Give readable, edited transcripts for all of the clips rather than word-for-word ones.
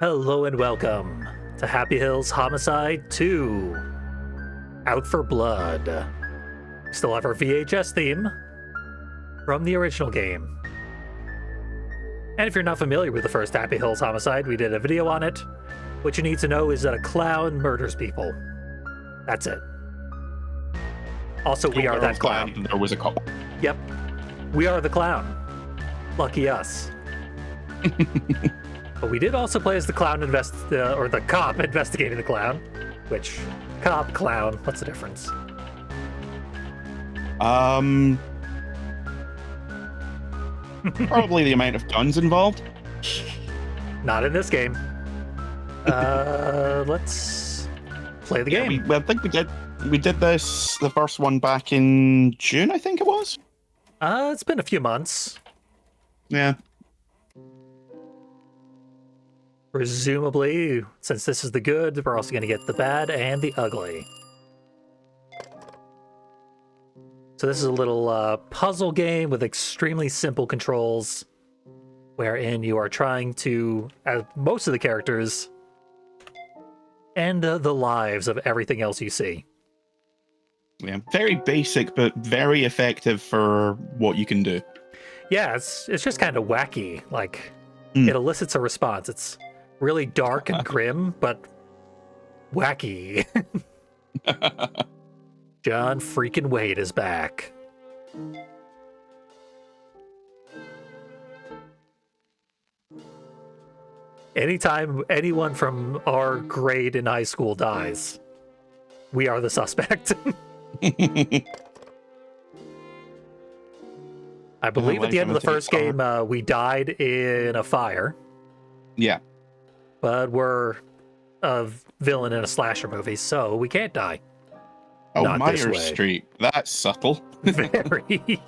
Hello and welcome to Happyhills Homicide 2 Out for Blood. We still have our VHS theme from the original game. And if you're not familiar with the first Happyhills Homicide, we did a video on it. What you need to know is that a clown murders people. That's it. Also, we are that clown. There was a cop. Yep. We are the clown. Lucky us. But we did also play as the clown or the cop investigating the clown. Which, cop, clown, what's the difference? Probably the amount of guns involved. Not in this game. Let's play the game. I think we did this, the first one back in June, I think it was. It's been a few months. Yeah. Presumably, since this is the good, we're also going to get the bad and the ugly. So this is a little puzzle game with extremely simple controls, wherein you are trying to, as most of the characters, end the lives of everything else you see. Yeah. Very basic, but very effective for what you can do. Yeah, it's just kind of wacky. Like, it elicits a response. It's really dark and grim, but wacky. John freaking Wade is back. Anytime anyone from our grade in high school dies, we are the suspect. I believe at the end of the first game, we died in a fire. Yeah. But we're a villain in a slasher movie, so we can't die. Oh, Not this Myers way. Street. That's subtle. Very.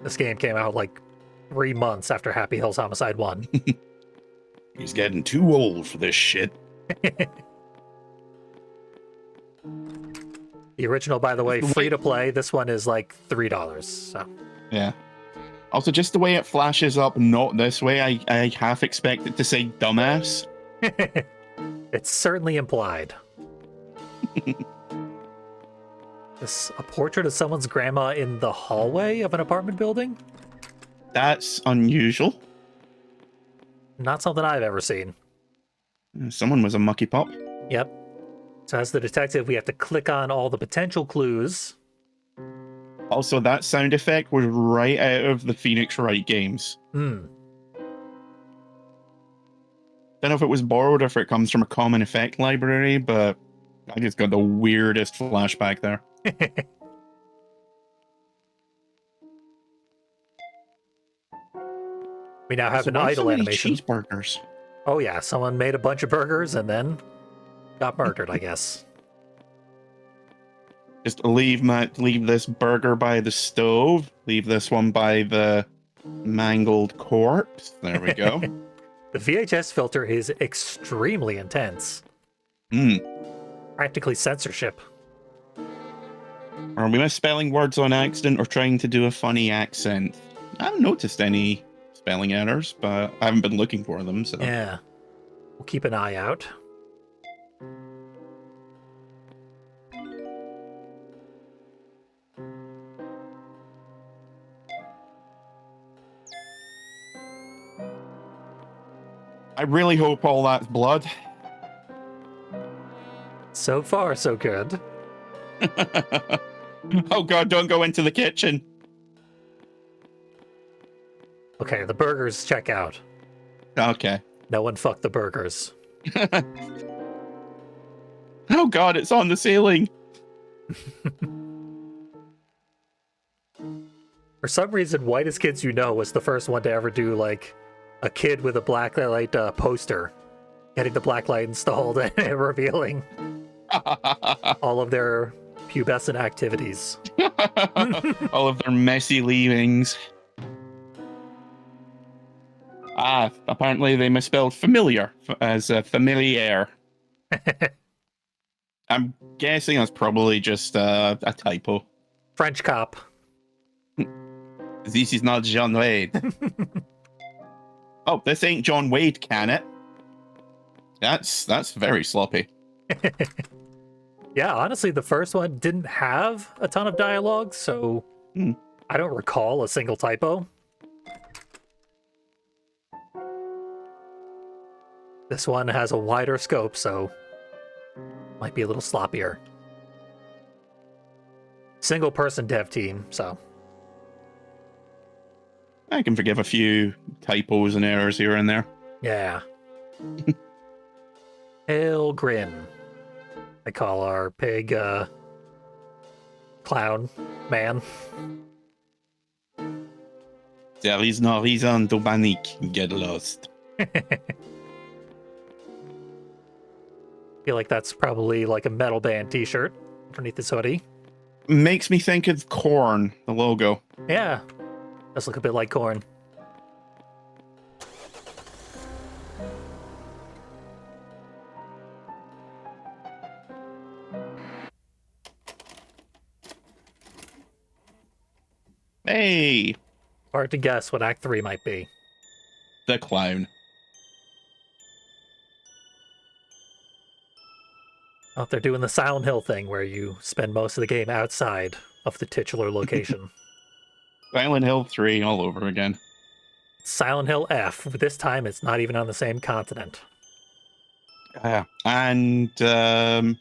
This game came out like 3 months after Happyhills Homicide 1. He's getting too old for this shit. The original, by the way, free to play. This one is like $3. So Yeah. Also, just the way it flashes up, not this way, I half expect it to say dumbass. it's certainly implied. This a portrait of someone's grandma in the hallway of an apartment building? That's unusual. Not something I've ever seen. Someone was a mucky pup. Yep. So as the detective, we have to click on all the potential clues. Also, that sound effect was right out of the Phoenix Wright games. Don't know if it was borrowed or if it comes from a common effect library, but I just got the weirdest flashback there. We now have So an why idle so many animation. cheeseburgers. Oh yeah, someone made a bunch of burgers and then got murdered, I guess. Just leave this burger by the stove. Leave this one by the mangled corpse. There we go. The VHS filter is extremely intense. Practically censorship. Are we misspelling words on accident or trying to do a funny accent? I haven't noticed any spelling errors, but I haven't been looking for them. So Yeah. We'll keep an eye out. I really hope all that's blood. So far, so good. Oh god, don't go into the kitchen. Okay, the burgers check out. Okay. No one fucked the burgers. Oh god, it's on the ceiling. For some reason, White as Kids You Know was the first one to ever do, like, a kid with a blacklight poster. Getting the blacklight installed and revealing all of their pubescent activities. All of their messy leavings. Ah, apparently they misspelled familiar as familiar. I'm guessing that's probably just a typo. French cop. This is not John Wade. Oh, this ain't John Wade, can it? That's very sloppy. Yeah, honestly, the first one didn't have a ton of dialogue, so I don't recall a single typo. This one has a wider scope, so might be a little sloppier. Single person dev team, so I can forgive a few typos and errors here and there. yeah. Hail Grin. I call our pig clown man. There is no reason to panic. Get lost. Feel like that's probably like a metal band t-shirt underneath this hoodie. Makes me think of Korn, the logo. Yeah, does look a bit like corn. Hey, Hard to guess what Act 3 might be. the clown. Oh, they're doing the Silent Hill thing where you spend most of the game outside of the titular location. Silent Hill 3 all over again. Silent Hill F, but this time it's not even on the same continent. And I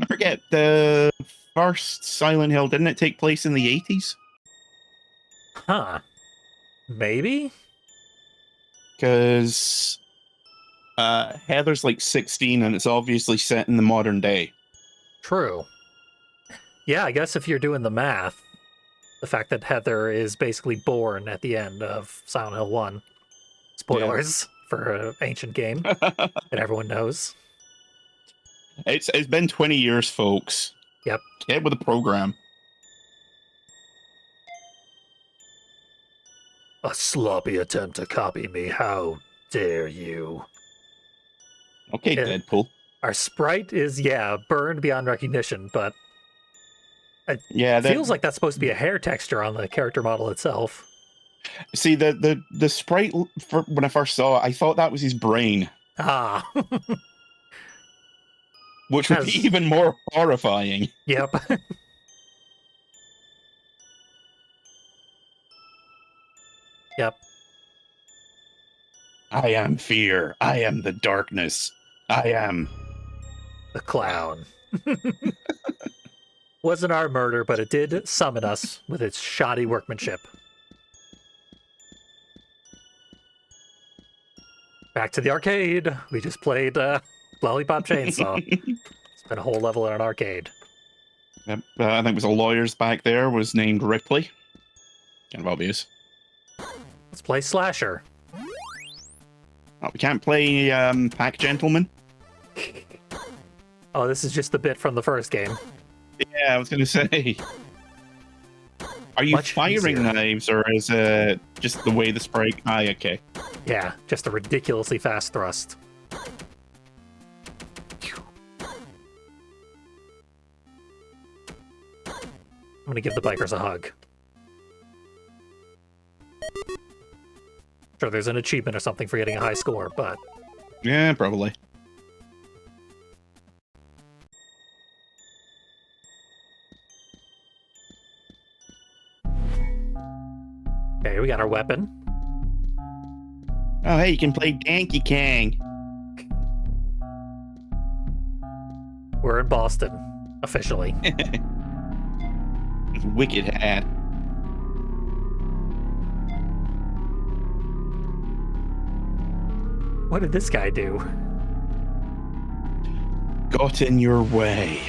forget, the first Silent Hill, didn't it take place in the 80s? Huh. Maybe? Because Heather's like 16 and it's obviously set in the modern day. True. Yeah, I guess if you're doing the math, the fact that Heather is basically born at the end of Silent Hill 1. Spoilers for an ancient game that everyone knows. It's been 20 years, folks. Yep. Get with the program. A sloppy attempt to copy me, how dare you? Okay, Deadpool. Our sprite is, burned beyond recognition, but it feels like that's supposed to be a hair texture on the character model itself. See, the sprite, when I first saw it, I thought that was his brain. Ah. Which would be even more horrifying. Yep. Yep. I am fear. I am the darkness. I am the clown. Wasn't our murder, but it did summon us with its shoddy workmanship. Back to the arcade. We just played Lollipop Chainsaw. Spent a whole level in an arcade. Yep. I think it was a lawyer's back there was named Ripley. Kind of obvious. Let's play Slasher. Oh, we can't play Pack Gentleman. Oh, this is just the bit from the first game. Yeah, I was going to say. Are you firing knives, or is it just the way the sprite? Ah, okay. Yeah, just a ridiculously fast thrust. I'm gonna give the bikers a hug. Sure, there's an achievement or something for getting a high score, but... Yeah, probably. Okay, we got our weapon. Oh, hey, you can play Danky Kang. We're in Boston, officially. It's wicked hat. What did this guy do? Got in your way.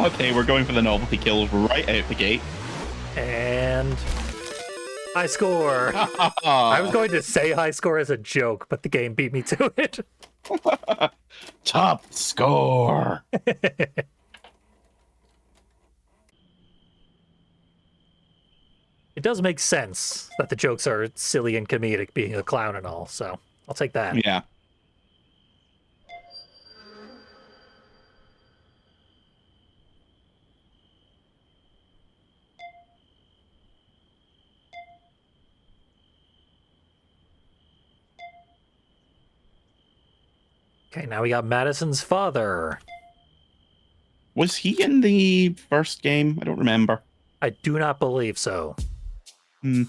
Okay, we're going for the novelty kills right out the gate. And... high score! I was going to say high score as a joke, but the game beat me to it. Top score! It does make sense that the jokes are silly and comedic, being a clown and all, so I'll take that. Yeah. Okay, now we got Madison's father. Was he in the first game? I don't remember. I do not believe so. Hmm.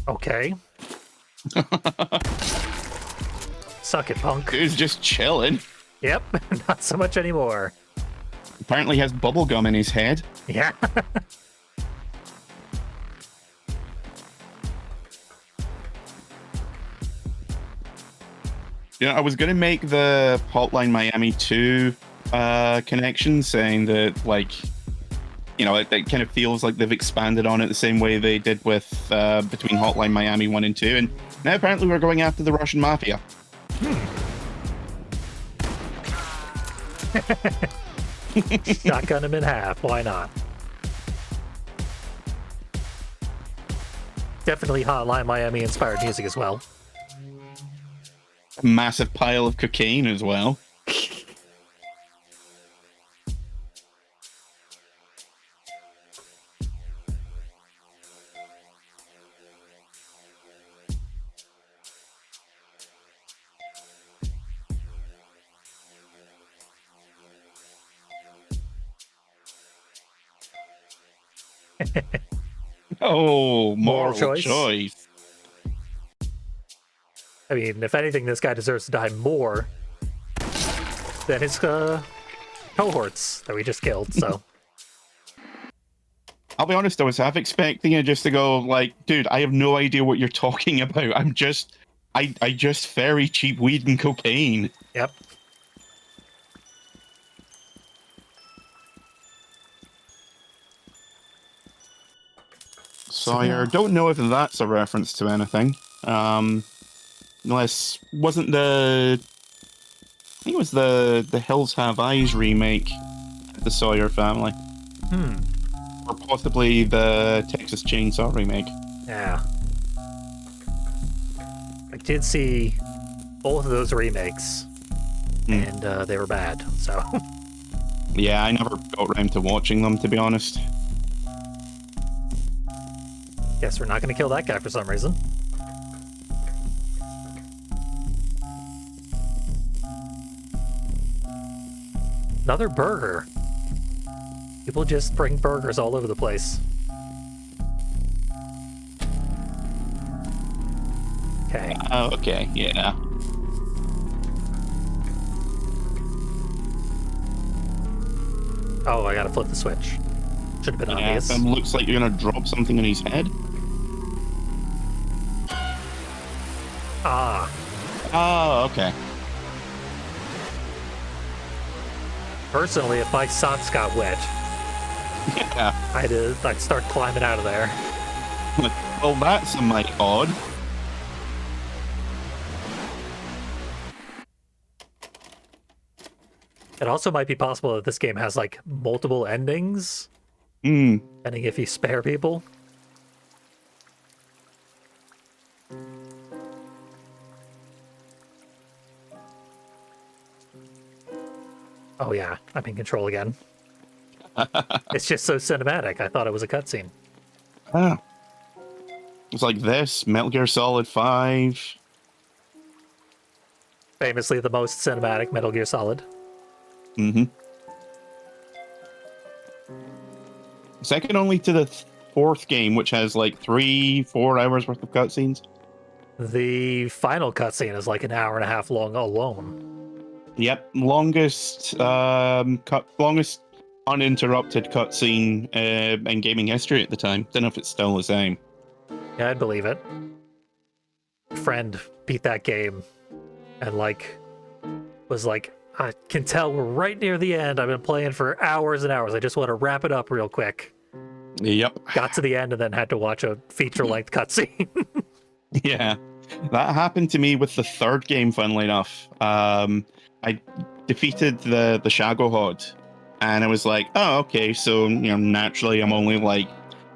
Okay. Suck it, punk. Dude's just chilling. Yep, not so much anymore. Apparently has bubble gum in his head. Yeah. Yeah, I was going to make the Hotline Miami 2 connection, saying that, like, you know, it kind of feels like they've expanded on it the same way they did with between Hotline Miami 1 and 2. And now apparently we're going after the Russian mafia. Shotgun him in half. Why not? Definitely Hotline Miami inspired music as well. A massive pile of cocaine as well. Oh, moral choice. I mean, if anything, this guy deserves to die more than his cohorts that we just killed, so. I'll be honest, I was half expecting it just to go like, dude, I have no idea what you're talking about. I just ferry cheap weed and cocaine. Yep. Sawyer, don't know if that's a reference to anything. Unless wasn't I think it was the Hills Have Eyes remake, the Sawyer family. Or possibly the Texas Chainsaw remake. Yeah. I did see both of those remakes, and they were bad, so. Yeah, I never got around to watching them, to be honest. Guess we're not going to kill that guy for some reason. Another burger. People just bring burgers all over the place. Okay. Oh, okay, yeah. Oh, I gotta flip the switch. Should have been obvious. Looks like you're gonna drop something on his head. Ah. Oh, okay. Personally, if my socks got wet, Yeah. I'd start climbing out of there. Well, that's a mite odd. It also might be possible that this game has, like, multiple endings, depending if you spare people. Oh yeah, I'm in control again. It's just so cinematic, I thought it was a cutscene. Ah. It's like this, Metal Gear Solid 5. Famously the most cinematic Metal Gear Solid. Second only to the fourth game, which has like 3-4 hours worth of cutscenes. The final cutscene is like an hour and a half long alone. Yep, longest uninterrupted cutscene in gaming history at the time. Don't know if it's still the same. Yeah, I'd believe it. Friend beat that game and was like, I can tell we're right near the end. I've been playing for hours and hours. I just want to wrap it up real quick. Yep. Got to the end and then had to watch a feature-length cutscene. Yeah, that happened to me with the third game, funnily enough. I defeated the Shagohod, and I was like, oh, okay, so, you know, naturally I'm only like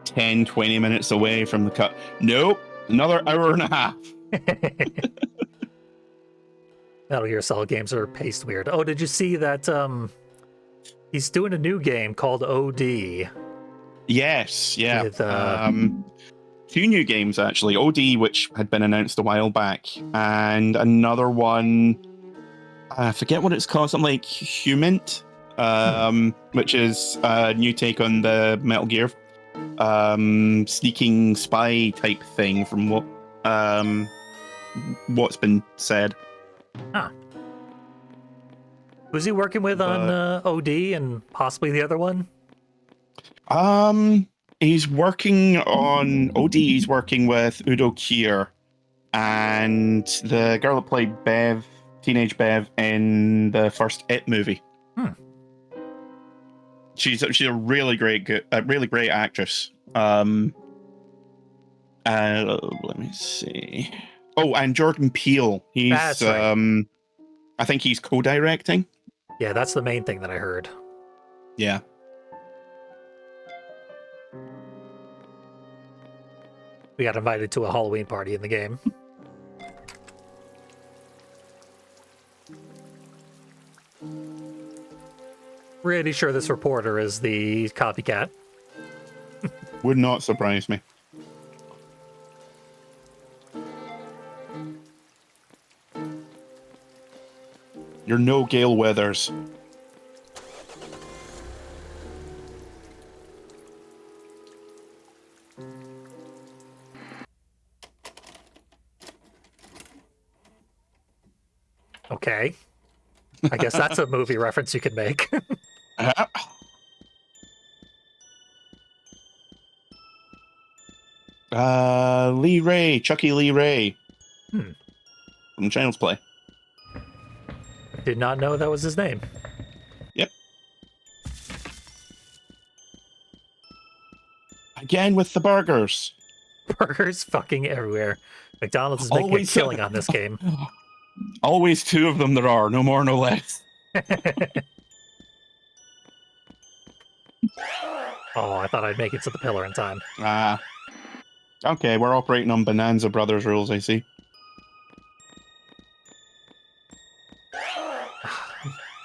10-20 minutes away from the cut. Nope, another hour and a half. Metal Gear Solid games are paced weird. Oh, did you see that he's doing a new game called OD? Yes, yeah. With Two new games actually. OD, which had been announced a while back, and another one. I forget what it's called. Something like Humint, which is a new take on the Metal Gear sneaking spy type thing from what's been said. Huh. Who's he working with on OD and possibly the other one? He's working on OD. He's working with Udo Kier and the girl that played Bev, teenage Bev, in the first It movie. She's a really great actress. Let me see. Oh, and Jordan Peele. He's That's right. I think he's co-directing. Yeah, that's the main thing that I heard. Yeah. We got invited to a Halloween party in the game. Pretty sure this reporter is the copycat. Would not surprise me. You're no Gale Weathers. Okay. I guess that's a movie reference you could make. Lee Ray, Chucky Lee Ray. From Child's Play. Did not know that was his name. Yep. Again with the burgers. Burgers fucking everywhere. McDonald's is making a killing on this game. Always two of them there are, no more, no less. Oh, I thought I'd make it to the pillar in time. Okay, we're operating on Bonanza Brothers rules, I see.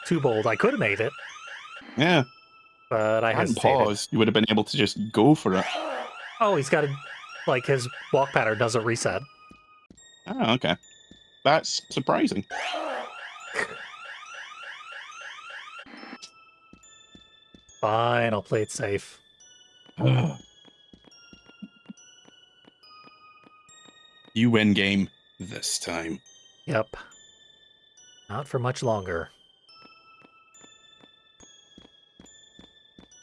Too bold. I could have made it. Yeah. But I hadn't hesitated. paused, you would have been able to just go for it. Oh, he's got to, like, his walk pattern doesn't reset. Oh, okay. That's surprising. Fine, I'll play it safe. You win game this time. Yep. Not for much longer.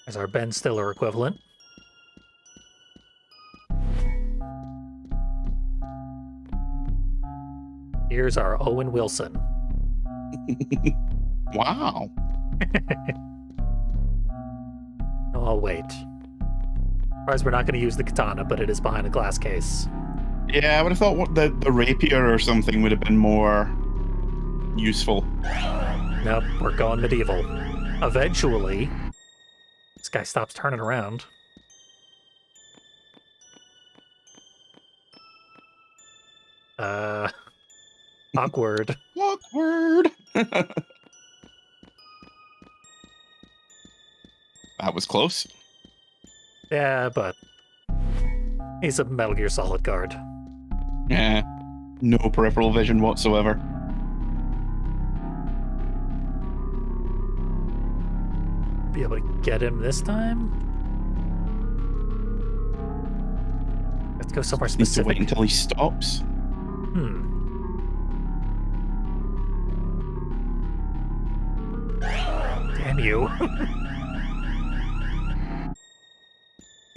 There's our Ben Stiller equivalent. Here's our Owen Wilson. Wow. Oh, wait. Surprised we're not going to use the katana, but it is behind a glass case. Yeah, I would have thought the rapier or something would have been more useful. Nope, we're going medieval. Eventually, this guy stops turning around. Awkward. Awkward. That was close. Yeah, but he's a Metal Gear Solid guard. Yeah. No peripheral vision whatsoever. Be able to get him this time? Let's go somewhere Need to specific. wait until he stops. Damn you.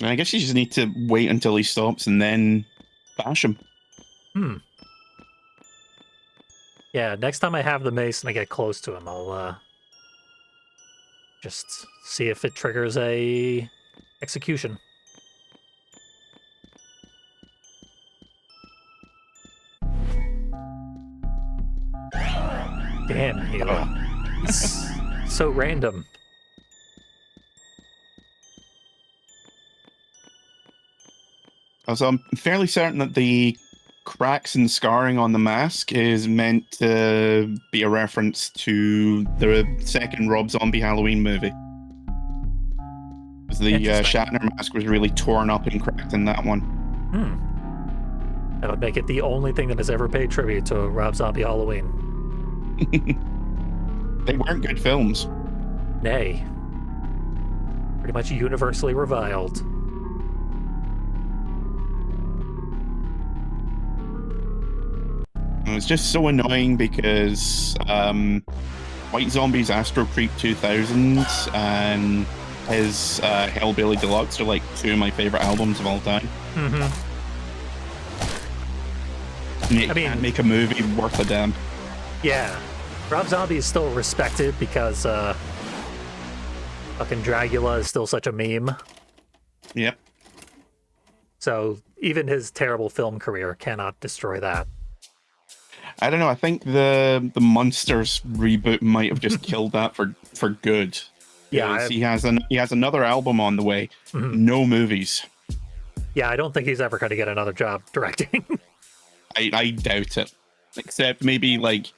I guess you just need to wait until he stops and then bash him. Yeah, next time I have the mace and I get close to him, I'll just see if it triggers a execution. Damn you. So random. So I'm fairly certain that the cracks and scarring on the mask is meant to be a reference to the second Rob Zombie Halloween movie. The Shatner mask was really torn up and cracked in that one. That would make it the only thing that has ever paid tribute to Rob Zombie Halloween. They weren't good films. Nay. Pretty much universally reviled. It was just so annoying because White Zombie's Astro Creep 2000 and his Hellbilly Deluxe are like two of my favorite albums of all time. And you can't make a movie worth a damn. Yeah. Rob Zombie is still respected because fucking Dracula is still such a meme. Yep. So even his terrible film career cannot destroy that. I don't know. I think the Monsters reboot might have just killed that for good. Yeah, he has another album on the way. No movies. Yeah, I don't think he's ever going to get another job directing. I doubt it. Except maybe like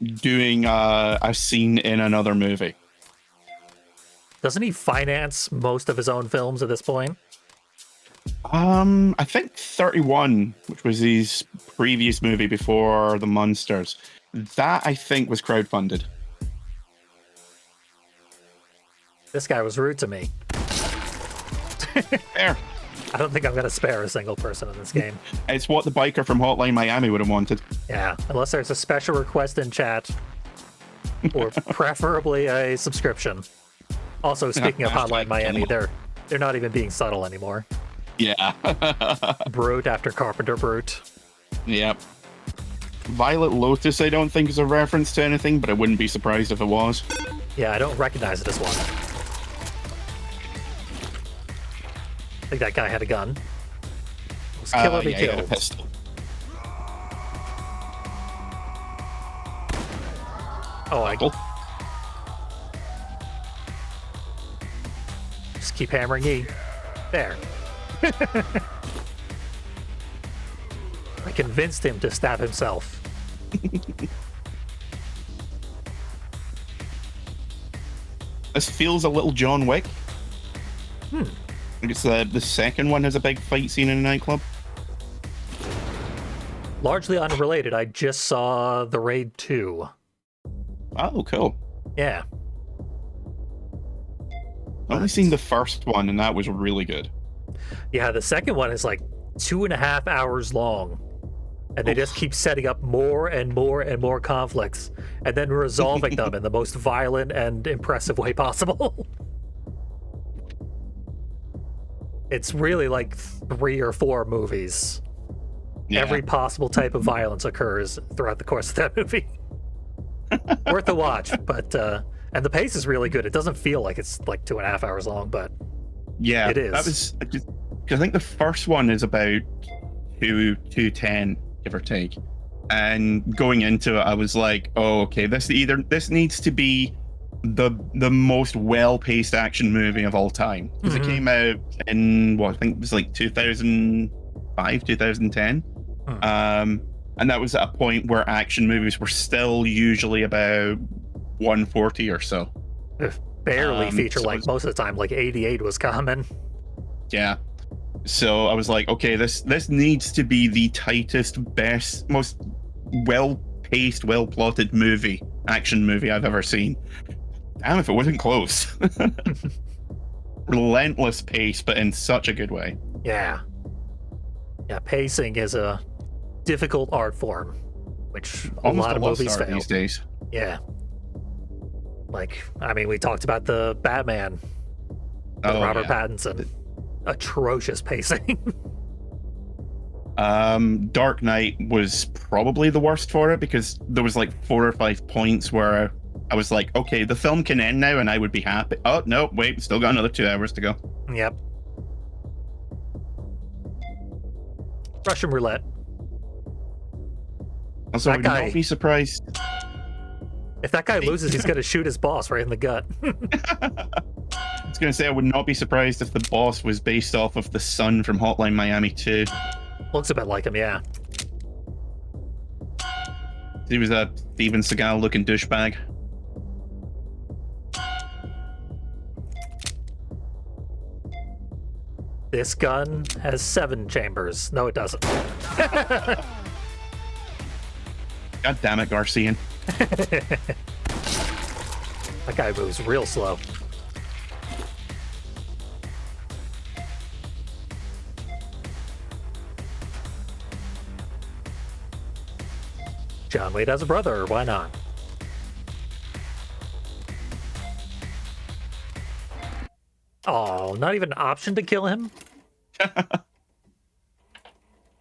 doing a scene in another movie. Doesn't he finance most of his own films at this point? I think 31, which was his previous movie before The Monsters, that I think was crowdfunded. This guy was rude to me. Fair. I don't think I'm going to spare a single person in this game. It's what the biker from Hotline Miami would have wanted. Yeah, unless there's a special request in chat, or preferably a subscription. Also, speaking of Hotline Miami, they're not even being subtle anymore. Yeah. Brute after Carpenter Brute. Yep. Violet Lotus, I don't think is a reference to anything, but I wouldn't be surprised if it was. Yeah, I don't recognize it as one. I think that guy had a gun. It was kill or be He had a killed. pistol. Oh, just keep hammering E. There. I convinced him to stab himself. This feels a little John Wick. I think it's the second one has a big fight scene in a nightclub. Largely unrelated, I just saw The Raid 2. Oh, cool. Yeah. I've only seen the first one, and that was really good. Yeah, the second one is like 2.5 hours long. And they just keep setting up more and more and more conflicts and then resolving them in the most violent and impressive way possible. It's really like 3 or 4 movies. Yeah. Every possible type of violence occurs throughout the course of that movie. Worth a watch, but and the pace is really good. It doesn't feel like it's like 2.5 hours long, but yeah, it is. That was because I think the first one is about 210, give or take. And going into it, I was like, oh, okay, this needs to be the most well-paced action movie of all time, because it came out in what I think it was like 2005, 2010. And that was at a point where action movies were still usually about 140 or so. Barely feature length most of the time, like 88 was common. Yeah. So I was like, okay, this needs to be the tightest, best, most well-paced, well-plotted action movie I've ever seen. Damn if it wasn't close. Relentless pace, but in such a good way. Yeah. Yeah, pacing is a difficult art form, which Almost a lot of lost movies art fail. these days. Yeah. Like, I mean, we talked about the Batman with Robert Pattinson. Atrocious pacing. Dark Knight was probably the worst for it, because there was like 4 or 5 points where I was like, okay, the film can end now and I would be happy. Oh, no, wait, still got another 2 hours to go. Yep. Russian roulette. Also, I would not be surprised. If that guy loses, he's going to shoot his boss right in the gut. I was going to say, I would not be surprised if the boss was based off of the son from Hotline Miami 2. Looks a bit like him, yeah. He was a Steven Seagal looking douchebag. This gun has 7 chambers. No, it doesn't. God damn it, Garcian. That guy moves real slow. John Wayne has a brother, why not? Oh, not even an option to kill him?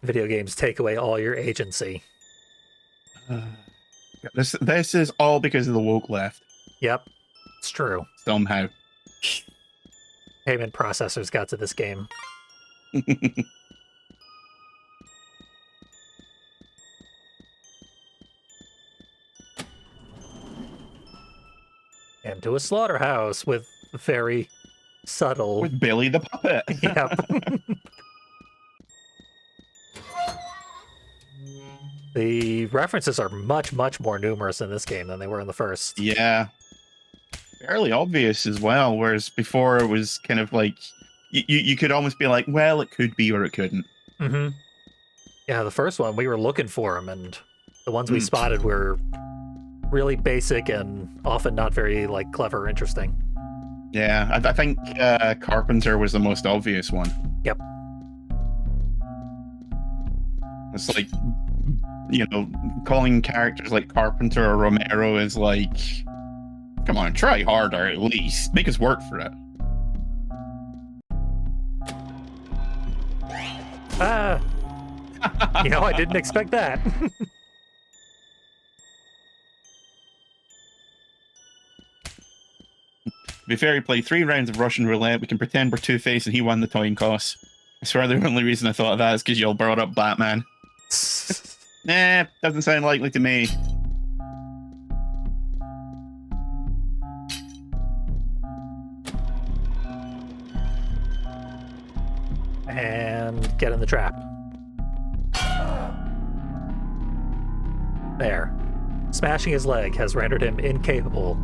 Video games take away all your agency. This is all because of the woke left. Yep, it's true. Somehow. Payment processors got to this game. And to a slaughterhouse with very subtle... With Billy the puppet. Yep. The references are much, much more numerous in this game than they were in the first. Yeah. Fairly obvious as well, whereas before it was kind of like... You could almost be like, well, it could be or it couldn't. Mm-hmm. Yeah, the first one, we were looking for them, and the ones we spotted were really basic and often not very, like, clever or interesting. Yeah, I think Carpenter was the most obvious one. Yep. It's like, you know, calling characters like Carpenter or Romero is like, come on, try harder at least. Make us work for it. You know, I didn't expect that. To be fair, he played 3 rounds of Russian roulette. We can pretend we're Two-Face and he won the coin toss. I swear the only reason I thought of that is because y'all brought up Batman. Nah, doesn't sound likely to me. And get in the trap. There. Smashing his leg has rendered him incapable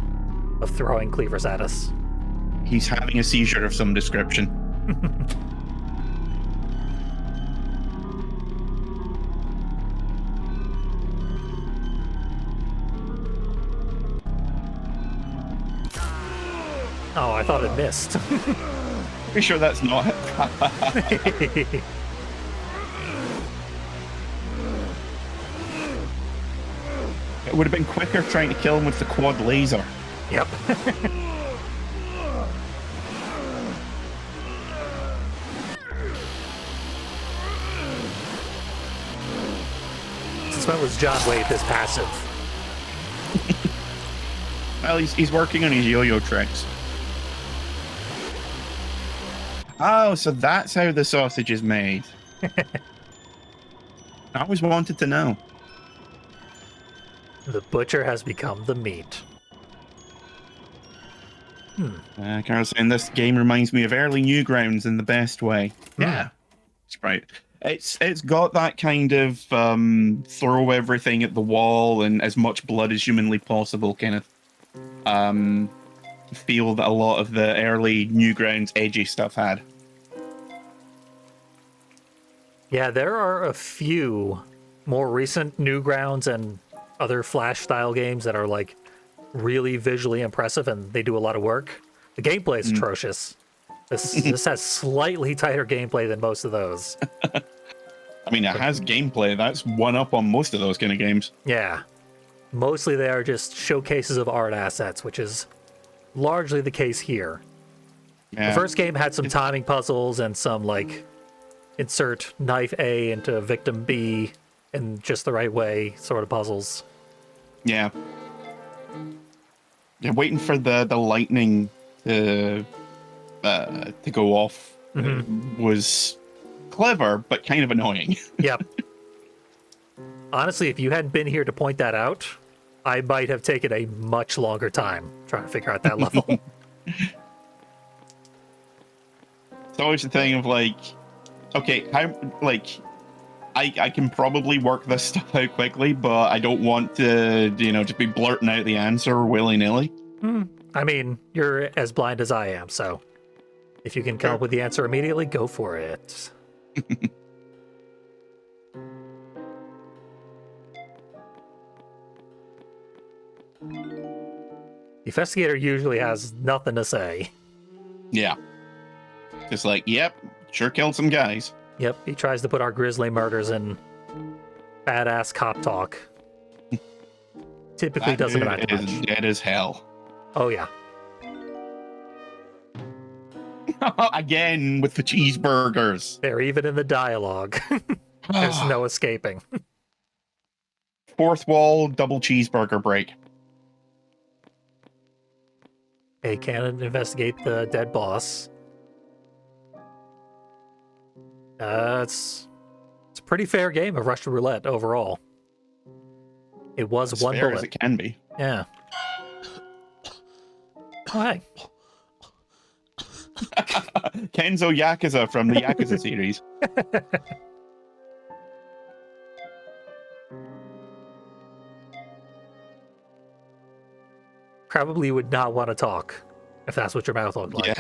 of throwing cleavers at us. He's having a seizure of some description. Oh, I thought it missed. Pretty sure that's not it. It would have been quicker trying to kill him with the quad laser. Yep. Since when was John Wayne this passive? Well, he's working on his yo-yo tricks. Oh, so that's how the sausage is made. I always wanted to know. The butcher has become the meat. Carol's saying this game reminds me of early Newgrounds in the best way. Yeah, it's right. It's got that kind of throw everything at the wall and as much blood as humanly possible kind of feel that a lot of the early Newgrounds edgy stuff had. Yeah, there are a few more recent Newgrounds and other Flash style games that are like really visually impressive and they do a lot of work. The gameplay is atrocious. This has slightly tighter gameplay than most of those. I mean, it has gameplay. That's one up on most of those kind of games. Yeah. Mostly they are just showcases of art assets, which is largely the case here. Yeah. The first game had some timing puzzles and some like insert knife A into victim B in just the right way sort of puzzles. Yeah. Yeah, waiting for the lightning to go off was clever, but kind of annoying. Yep. Honestly, if you hadn't been here to point that out, I might have taken a much longer time trying to figure out that level. It's always the thing of like, okay, how, like, I can probably work this stuff out quickly, but I don't want to, just be blurting out the answer willy-nilly. I mean, you're as blind as I am, so if you can come up with the answer immediately, go for it. The investigator usually has nothing to say. Yeah. Just like, yep, sure killed some guys. Yep, he tries to put our grisly murders in badass cop talk. Typically That doesn't dude amount to is much. dead as hell. Oh, yeah. Again with the cheeseburgers. They're even in the dialogue. There's no escaping. Fourth wall, double cheeseburger break. Hey, can't investigate the dead boss. It's a pretty fair game of Russian roulette overall. It was As one fair bullet. as it can be. Yeah. Oh, hey. Kenzo Yakuza from the Yakuza series. Probably would not want to talk if that's what your mouth looked like.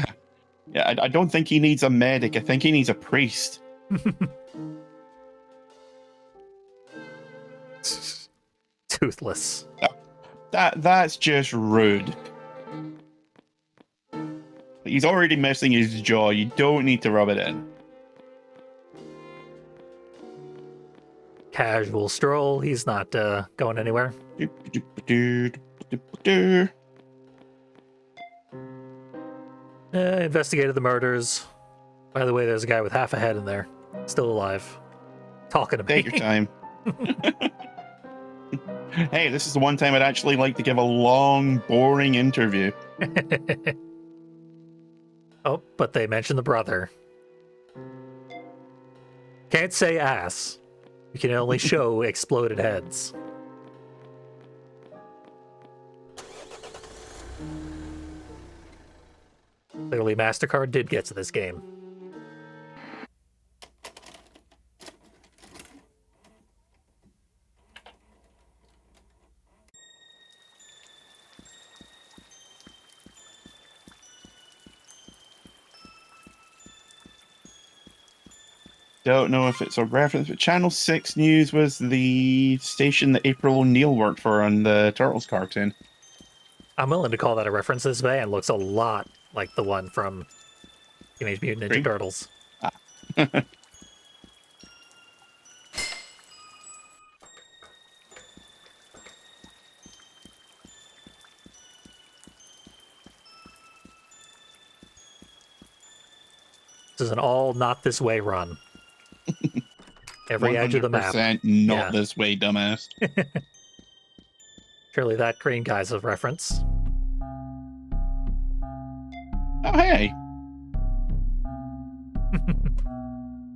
Yeah. I don't think he needs a medic. I think he needs a priest. Toothless. That's just rude. He's already missing his jaw. You don't need to rub it in. Casual stroll. He's not going anywhere. Investigated the murders. By the way, there's a guy with half a head in there. Still alive. Talking to me. Take your time. Hey, this is the one time I'd actually like to give a long, boring interview. Oh, but they mentioned the brother. Can't say ass. You can only show exploded heads. Clearly, MasterCard did get to this game. Don't know if it's a reference, but Channel 6 News was the station that April O'Neil worked for on the Turtles cartoon. I'm willing to call that a reference. This van looks a lot like the one from Teenage Mutant Ninja Turtles. This is an all not this way run. Every edge of the map. 100% not this way, dumbass. Surely that green guy's a reference. Oh, hey.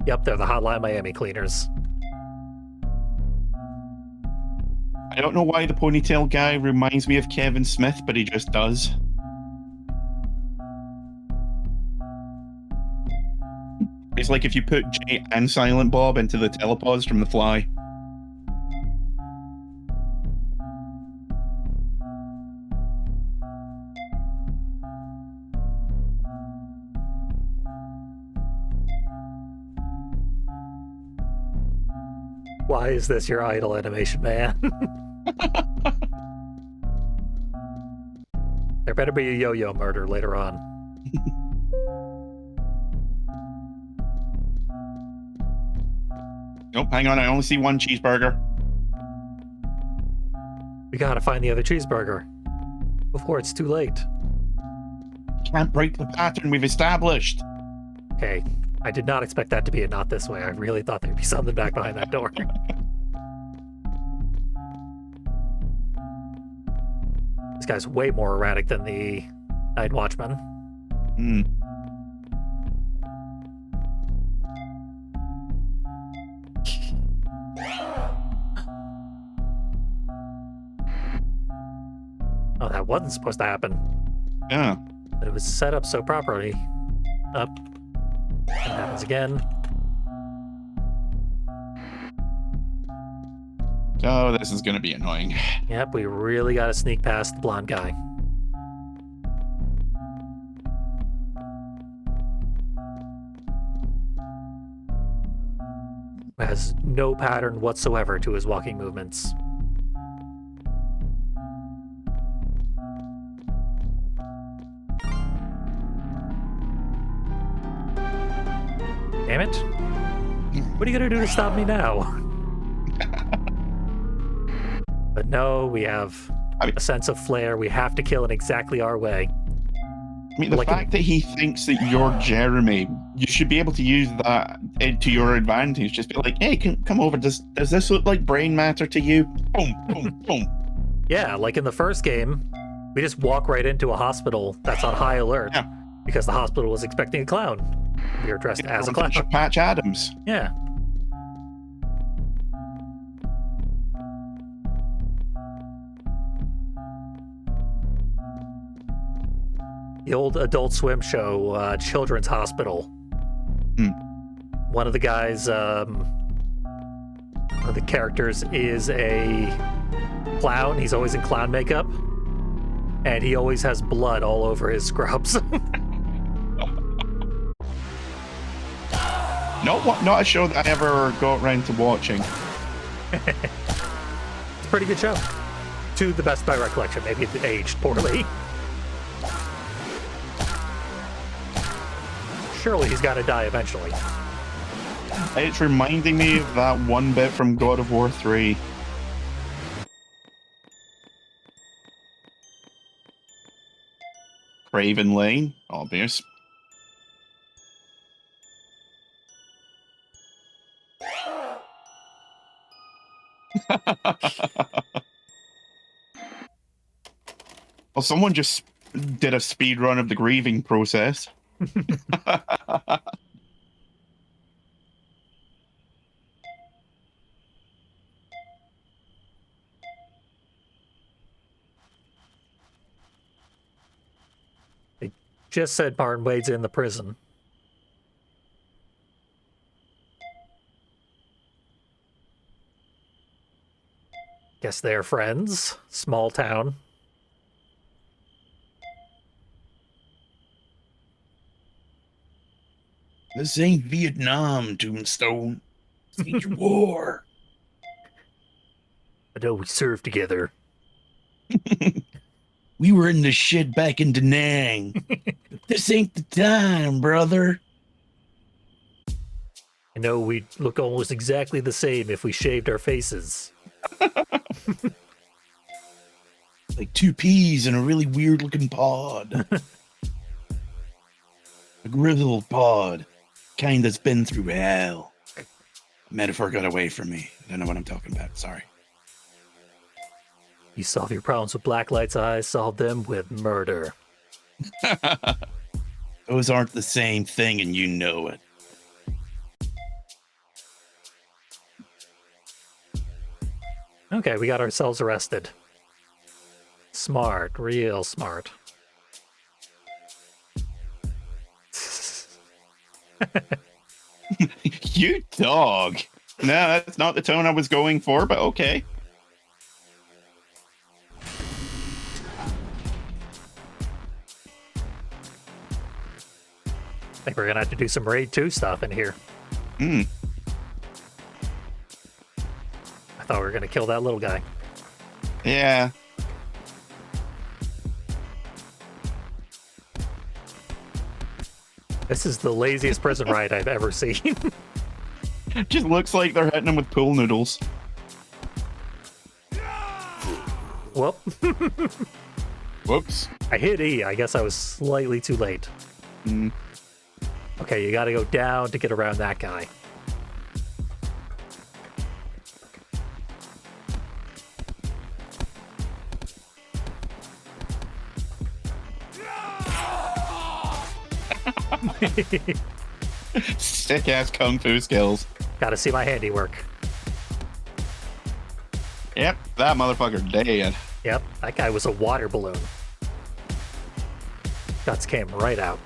Yep, they're the Hotline Miami cleaners. I don't know why the ponytail guy reminds me of Kevin Smith, but he just does. It's like if you put Jay and Silent Bob into the telepods from The Fly. Why is this your idol, Animation Man? There better be a yo-yo murder later on. Nope, hang on, I only see one cheeseburger. We gotta find the other cheeseburger before it's too late. Can't break the pattern we've established. Okay, I did not expect that to be a not this way. I really thought there'd be something back behind that door. This guy's way more erratic than the Night Watchman. Hmm. Oh, that wasn't supposed to happen. Yeah. But it was set up so properly. Up. It happens again. Oh, this is going to be annoying. Yep, we really got to sneak past the blonde guy. Has no pattern whatsoever to his walking movements. Damn it. What are you gonna do to stop me now? But no, we have a sense of flair. We have to kill in exactly our way. I mean, the fact that he thinks that you're Jeremy, you should be able to use that to your advantage. Just be like, hey, come over. Does this look like brain matter to you? Boom, boom, boom. Yeah, like in the first game, we just walk right into a hospital that's on high alert because the hospital was expecting a clown. We were dressed as a clown. Patch Adams. Yeah. The old Adult Swim show, Children's Hospital. One of the guys, one of the characters is a clown. He's always in clown makeup. And he always has blood all over his scrubs. Not a show that I ever got around to watching. It's a pretty good show. To the best of my recollection. Maybe it aged poorly. Surely he's got to die eventually. It's reminding me of that one bit from God of War 3. Craven Lane, obvious. Well, someone just did a speed run of the grieving process. They just said Martin Wade's in the prison. Guess they're friends. Small town. This ain't Vietnam, Tombstone. It's war. I know we served together. We were in the shit back in Da Nang. This ain't the time, brother. I know we'd look almost exactly the same if we shaved our faces. Like two peas in a really weird looking pod. A grizzled pod. Kind that's been through hell. Metaphor got away from me. I don't know what I'm talking about. Sorry. You solve your problems with Blacklight's eyes, solve them with murder. Those aren't the same thing, and you know it. Okay, we got ourselves arrested. Smart, real smart. You dog. No, that's not the tone I was going for, but okay. I think we're gonna have to do some Raid 2 stuff in here. I thought we were gonna kill that little guy. Yeah. This is the laziest prison riot I've ever seen. It just looks like they're hitting him with pool noodles. Well, Whoops. I hit E. I guess I was slightly too late. Okay, you gotta go down to get around that guy. Sick ass kung fu skills. Gotta see my handiwork. Yep, that motherfucker dead. Yep, that guy was a water balloon. Guts came right out.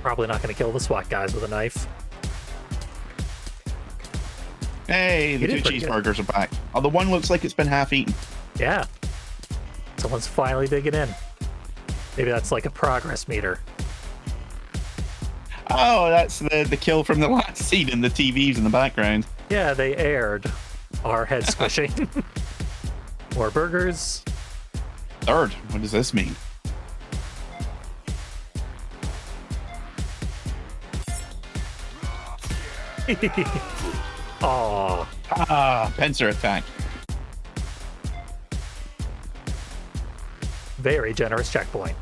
Probably not going to kill the SWAT guys with a knife. Hey, the You two did pretty good. cheeseburgers are back. Oh, the one looks like it's been half eaten. Yeah. Someone's finally digging in. Maybe that's like a progress meter. Oh, that's the kill from the last scene in the TVs in the background. Yeah, they aired our head squishing. More burgers. Third. What does this mean? Aw. Ah, pincer attack. Very generous checkpoint.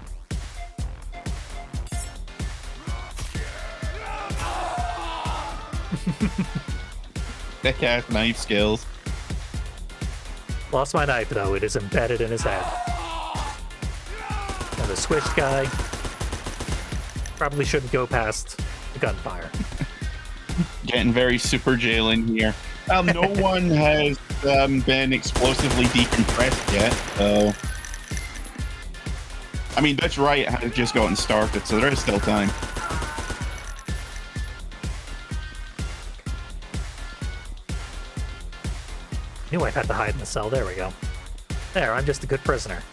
Thick ass knife skills. Lost my knife, though. It is embedded in his head. Another squished guy. Probably shouldn't go past the gunfire. Getting very super jail in here. No one has been explosively decompressed yet, so... I mean, that's right, it had just gotten started, so there is still time. Knew I'd have to hide in the cell. There we go. There, I'm just a good prisoner.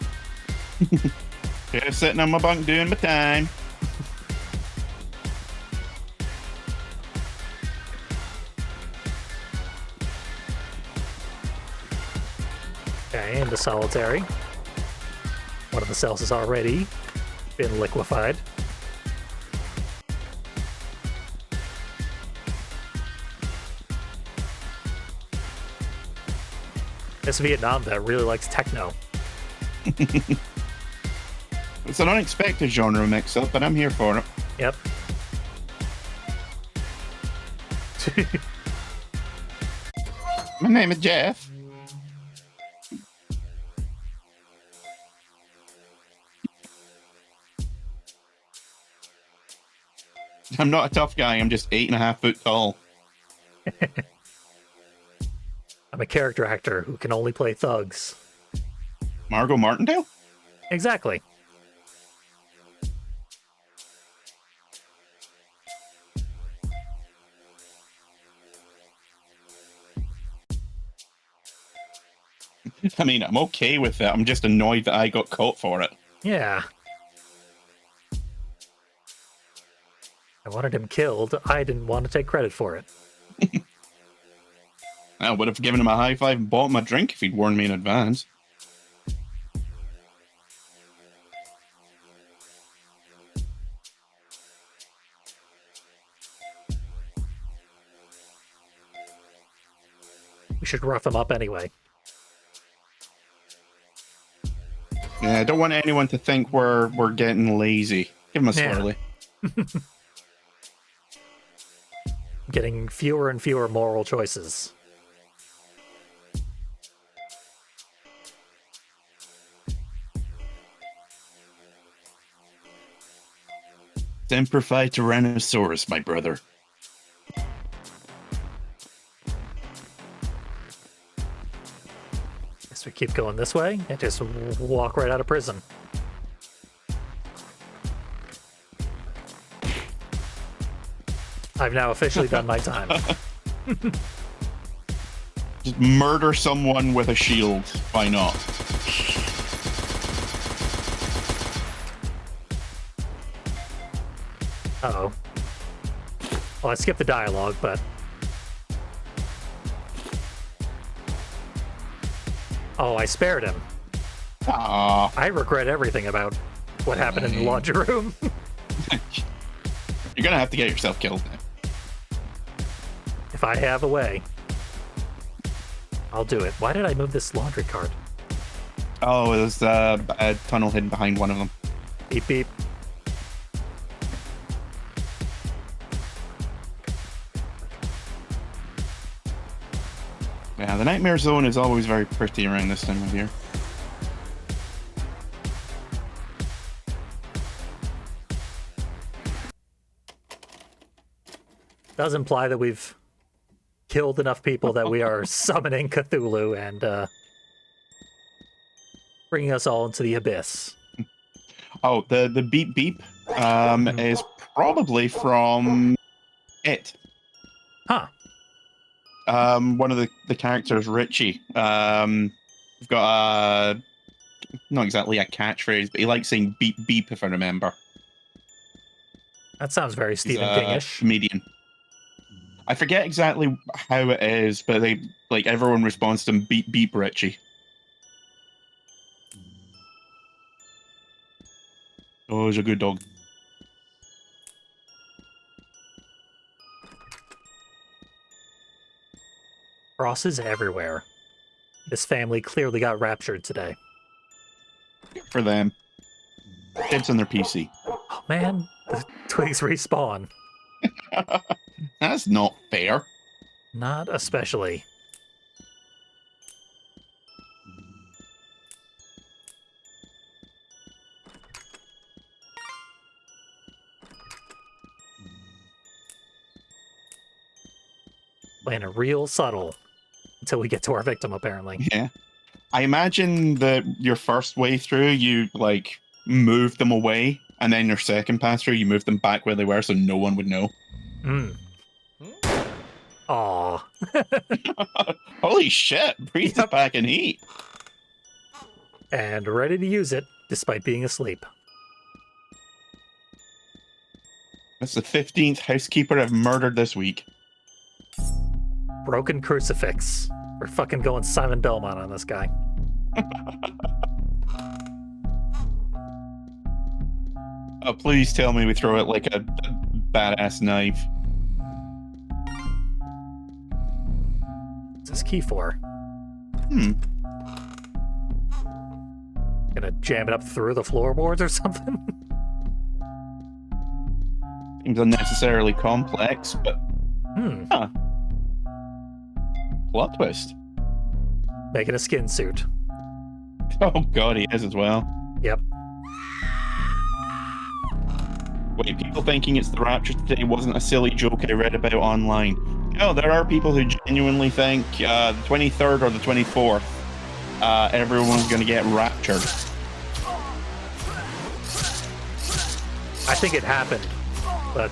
Just sitting on my bunk doing my time. Okay, into solitary. One of the cells has already been liquefied. This Vietnam vet really likes techno. It's an unexpected genre mix-up, but I'm here for it. Yep. My name is Jeff. I'm not a tough guy, I'm just 8.5 foot tall. I'm a character actor who can only play thugs. Margot Martindale? Exactly. I mean, I'm okay with it. I'm just annoyed that I got caught for it. Yeah. I wanted him killed. I didn't want to take credit for it. I would have given him a high five and bought him a drink if he'd warned me in advance. We should rough him up anyway. Yeah, I don't want anyone to think we're getting lazy. Give him a Yeah. swirly. Getting fewer and fewer moral choices. Semper Fi Tyrannosaurus, my brother. Guess we keep going this way and just walk right out of prison. I've now officially done my time. Just murder someone with a shield. Why not? Uh-oh. Well, I skipped the dialogue, but... Oh, I spared him. Ah, I regret everything about what happened in the laundry room. you're gonna have to get yourself killed now. If I have a way, I'll do it. Why did I move this laundry cart? Oh, there's a tunnel hidden behind one of them. Beep, beep. Yeah, the Nightmare Zone is always very pretty around this time of year. Does imply that we've killed enough people that we are summoning Cthulhu and bringing us all into the abyss. Oh, the beep beep is probably from It. Huh. One of the characters, Richie. We've got a not exactly a catchphrase, but he likes saying beep beep if I remember. That sounds very He's Stephen a King-ish. comedian. I forget exactly how it is, but they like everyone responds to him beep beep Richie. Oh, he's a good dog. Crosses everywhere. This family clearly got raptured today. Good for them. Kids on their PC. Oh man, the twigs respawn. That's not fair. Not especially. Playing it real subtle until we get to our victim, apparently. Yeah. I imagine that your first way through, you like move them away, and then your second pass through, you move them back where they were, so no one would know. Hmm. Aw. Holy shit! Breathe Yep. it back in heat. And ready to use it, despite being asleep. That's the 15th housekeeper I've murdered this week. Broken crucifix. We're fucking going Simon Belmont on this guy. Oh, please tell me we throw it like a badass knife. What's this key for? Hmm. Gonna jam it up through the floorboards or something? Seems unnecessarily complex, but Hmm. huh. Plot twist. Making a skin suit. Oh god, he is as well. Yep. Wait, people thinking it's the Rapture today wasn't a silly joke I read about online. No, there are people who genuinely think the 23rd or the 24th, everyone's going to get raptured. I think it happened, but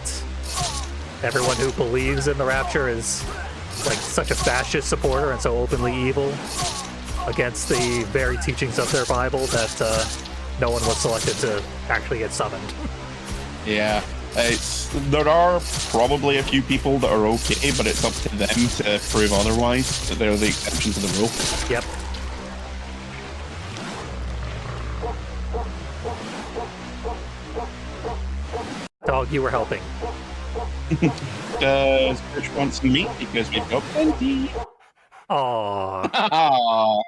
everyone who believes in the rapture is like such a fascist supporter and so openly evil against the very teachings of their Bible that no one was selected to actually get summoned. Yeah, there are probably a few people that are okay, but it's up to them to prove otherwise, that they're the exception to the rule. Yep. Dog, you were helping. Does Fish want some meat? Because we've got plenty. Aww. Aw.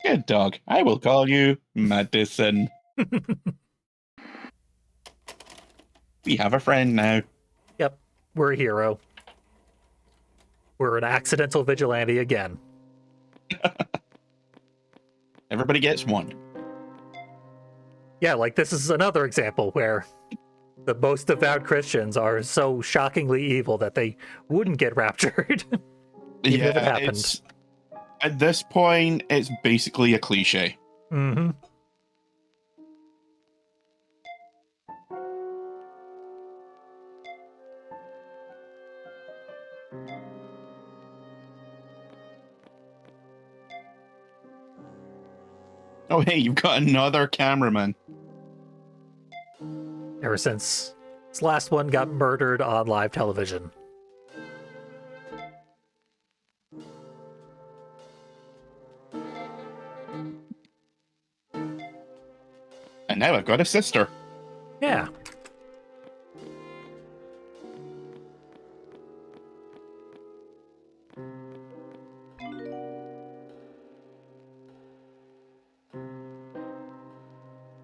Good dog. I will call you Madison. We have a friend now. Yep, we're a hero. We're an accidental vigilante again. Everybody gets one. Yeah, like this is another example where the most devout Christians are so shockingly evil that they wouldn't get raptured. Even if it happened. At this point, it's basically a cliche. Mm-hmm. Oh, hey, you've got another cameraman. Ever since this last one got murdered on live television. And now I've got a sister. Yeah.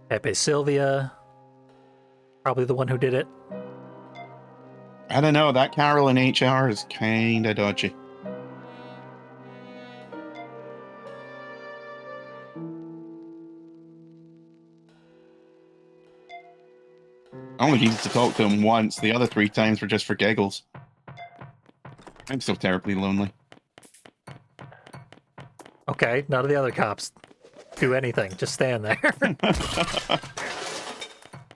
Pepe Sylvia. Probably the one who did it. I don't know, that Carol in HR is kinda dodgy. I only needed to talk to him once. The other 3 times were just for giggles. I'm so terribly lonely. Okay, none of the other cops do anything. Just stand there.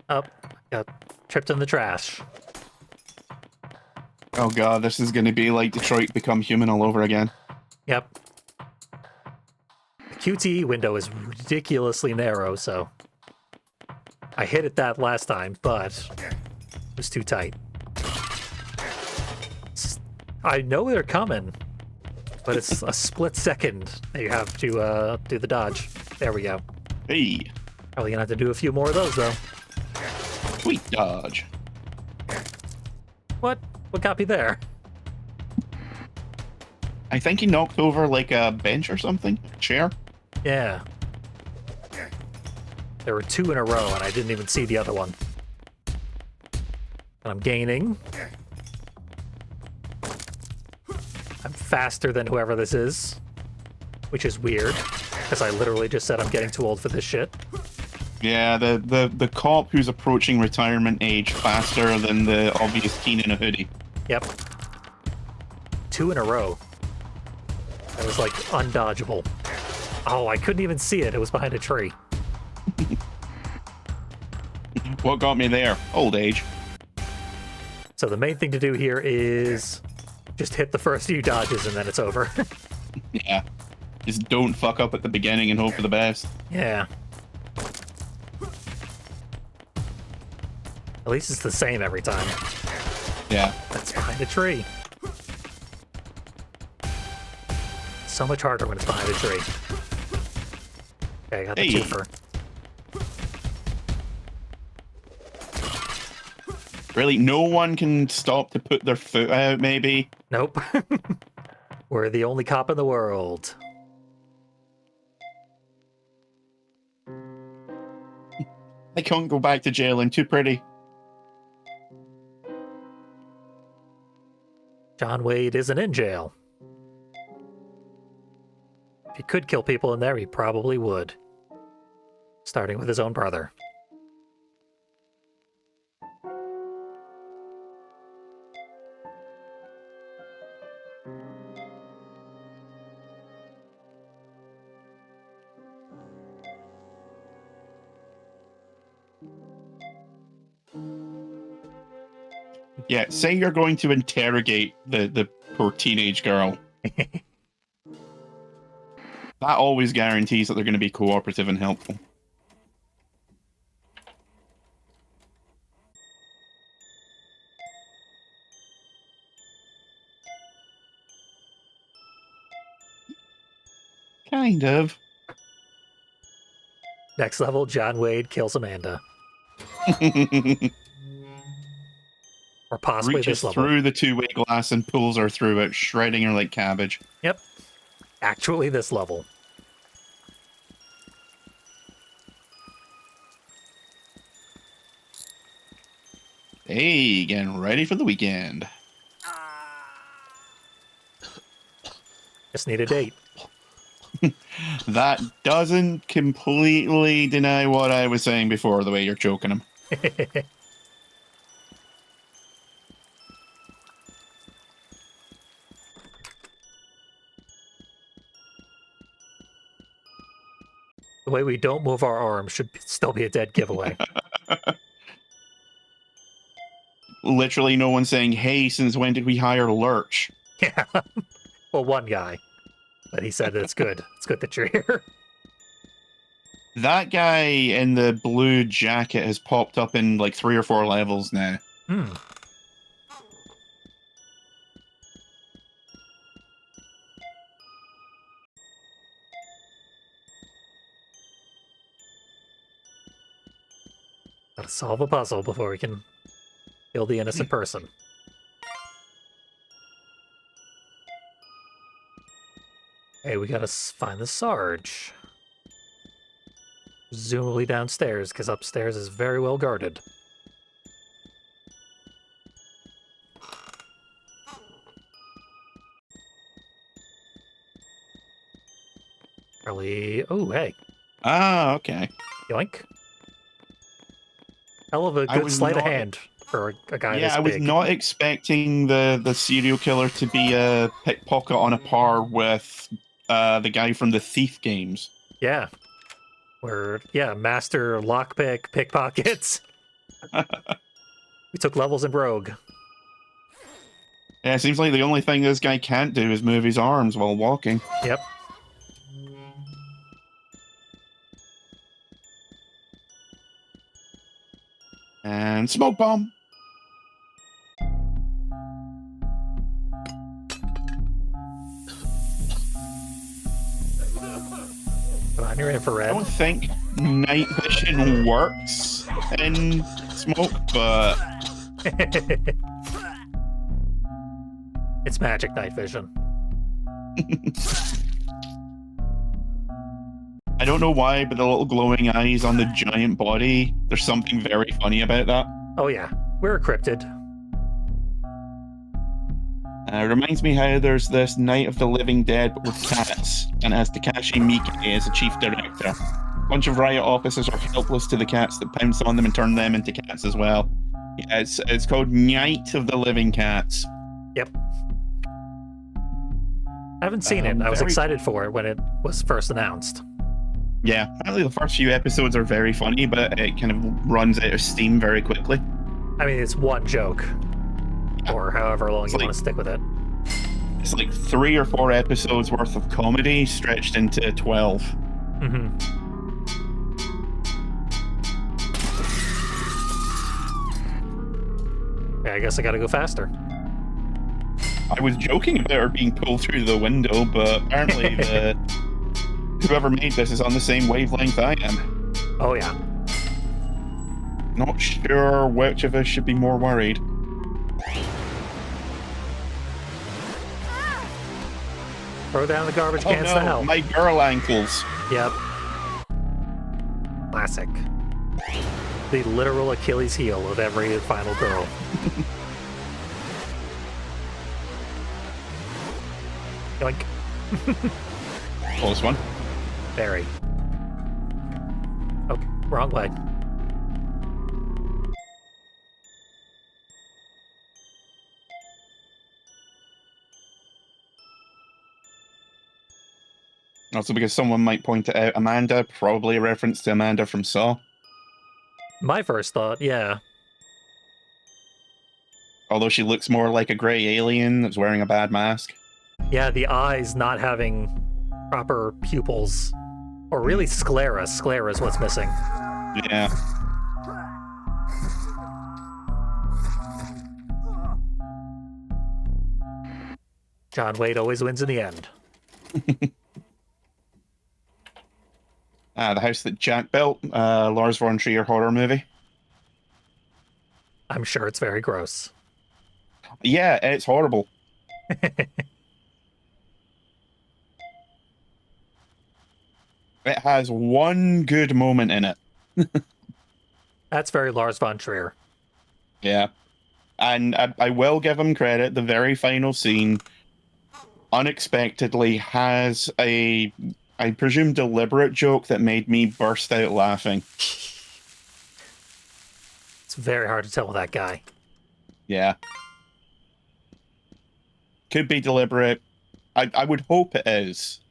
Oh, got tripped in the trash. Oh god, this is going to be like Detroit Become Human all over again. Yep. The QTE window is ridiculously narrow, so I hit it that last time, but it was too tight. I know they're coming, but it's a split second that you have to do the dodge. There we go. Hey, Probably gonna have to do a few more of those, though. sweet dodge. What? What got me there? I think he knocked over like a bench or something, a chair. Yeah. There were two in a row, and I didn't even see the other one. And I'm gaining. I'm faster than whoever this is, which is weird, because I literally just said I'm getting too old for this shit. Yeah, the cop who's approaching retirement age faster than the obvious teen in a hoodie. Yep. Two in a row. That was like undodgeable. Oh, I couldn't even see it. It was behind a tree. What got me there? Old age. So the main thing to do here is just hit the first few dodges and then it's over. Yeah. Just don't fuck up at the beginning and hope for the best. Yeah. At least it's the same every time. Yeah. That's behind a tree. So much harder when it's behind a tree. Okay, I got the Hey. twofer. Really, no one can stop to put their foot out, maybe? Nope. We're the only cop in the world. I can't go back to jail, I'm too pretty. John Wade isn't in jail. If he could kill people in there, he probably would. Starting with his own brother. Yeah, say you're going to interrogate the poor teenage girl. That always guarantees that they're going to be cooperative and helpful. Kind of. Next level, John Wade kills Amanda. Or possibly Reaches this level. through the two-way glass and pulls her through it, shredding her like cabbage. Yep. Actually this level. Hey, getting ready for the weekend. Just need a date. That doesn't completely deny what I was saying before, the way you're choking him. The way we don't move our arms should still be a dead giveaway. Literally no one saying, hey, since when did we hire Lurch? Yeah. Well, one guy. But he said it's good. It's good that you're here. That guy in the blue jacket has popped up in like 3 or 4 levels now. Hmm. Gotta solve a puzzle before we can kill the innocent person. Hey, we gotta find the Sarge. Presumably downstairs, because upstairs is very well guarded. Probably... Oh, hey. Ah, okay. Yoink. Hell of a I good was sleight of not- hand for a guy Yeah, this I was big. not expecting the serial killer to be a pickpocket on a par with the guy from the Thief games. Yeah. Where, yeah, master lockpick, pickpockets. We took levels in Rogue. Yeah, it seems like the only thing this guy can't do is move his arms while walking. Yep. And smoke bomb. Come on, you're I infrared. don't think night vision works in smoke, but It's magic night vision. I don't know why, but the little glowing eyes on the giant body, there's something very funny about that. Oh yeah, we're a cryptid. Reminds me how there's this Night of the Living Dead but with cats, and it has Takashi Miike as the chief director. A bunch of riot officers are helpless to the cats that pounce on them and turn them into cats as well. Yeah, it's called Night of the Living Cats. Yep. I haven't seen it. I was excited for it when it was first announced. Yeah, apparently the first few episodes are very funny, but it kind of runs out of steam very quickly. I mean, it's one joke, or however long you want to stick with it. It's like 3 or 4 episodes worth of comedy stretched into 12. Mm-hmm. Yeah, I guess I gotta go faster. I was joking about her being pulled through the window, but apparently whoever made this is on the same wavelength I am. Oh yeah. Not sure which of us should be more worried. Throw down the garbage Oh cans to no, hell. my girl ankles. Yep. Classic. The literal Achilles heel of every final girl. Yoink. Close one. Very. Oh, wrong way. Also, because someone might point it out, Amanda, probably a reference to Amanda from Saw. My first thought, yeah. Although she looks more like a grey alien that's wearing a bad mask. Yeah, the eyes not having proper pupils. Or really sclera. Sclera is what's missing. Yeah. John Wade always wins in the end. The house that Jack built, Lars von Trier horror movie. I'm sure it's very gross. Yeah, it's horrible. It has one good moment in it. That's very Lars von Trier. Yeah. And I will give him credit. The very final scene unexpectedly has a, I presume, deliberate joke that made me burst out laughing. It's very hard to tell with that guy. Yeah. Could be deliberate. I would hope it is.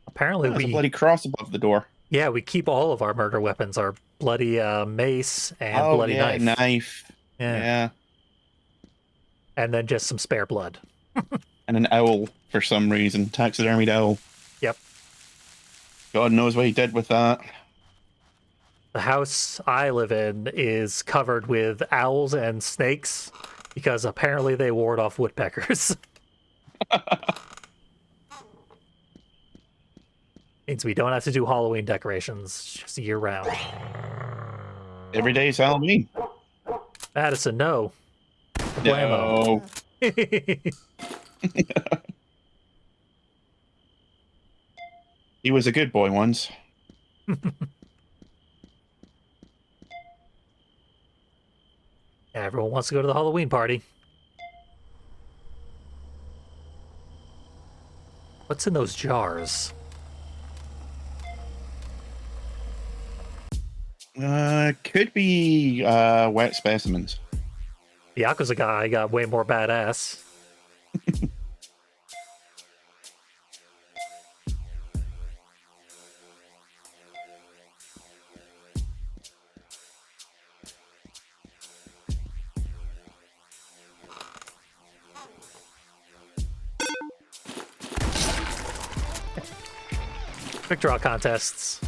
Apparently There's a we... bloody cross above the door. Yeah, we keep all of our murder weapons. Our bloody mace and bloody knife. Yeah. And then just some spare blood. And an owl for some reason. Taxidermied owl. Yep. God knows what he did with that. The house I live in is covered with owls and snakes because apparently they ward off woodpeckers. Means we don't have to do Halloween decorations just year round. Every day is Halloween. Addison, no. Blammo. No. He was a good boy once. Everyone wants to go to the Halloween party. What's in those jars? Could be wet specimens. The Yakuza guy got way more badass. Quick draw contests.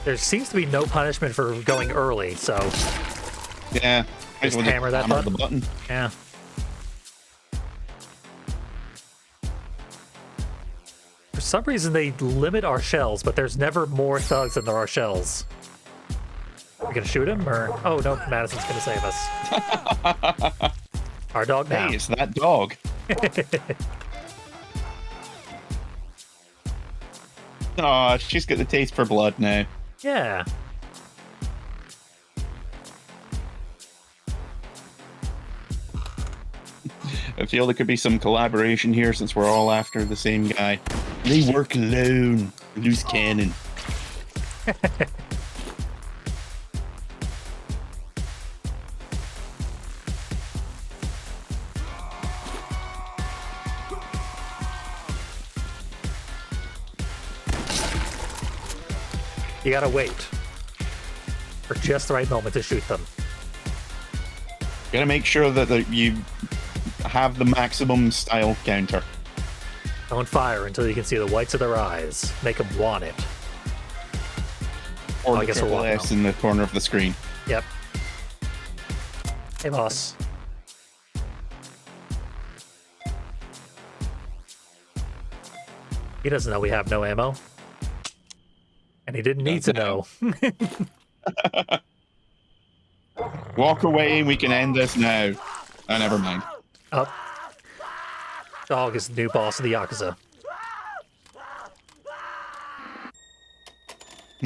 There seems to be no punishment for going early, so Yeah. just hammer that the button. yeah. For some reason, they limit our shells, but there's never more thugs than there are shells. We gonna shoot him, or oh no, Madison's gonna save us. Our dog now. Hey, it's that dog. Oh, she's got the taste for blood now. Yeah. I feel there could be some collaboration here since we're all after the same guy. They work alone. Loose cannon. You gotta wait for just the right moment to shoot them. Gotta make sure that you have the maximum style counter. Don't fire until you can see the whites of their eyes. Make them want it. Or I the guess we're triple walking S in the corner of the screen. Yep. Hey, boss. He doesn't know we have no ammo. And he didn't need to know. Walk away and we can end this now. Oh, never mind. Up. Dog is the new boss of the Yakuza.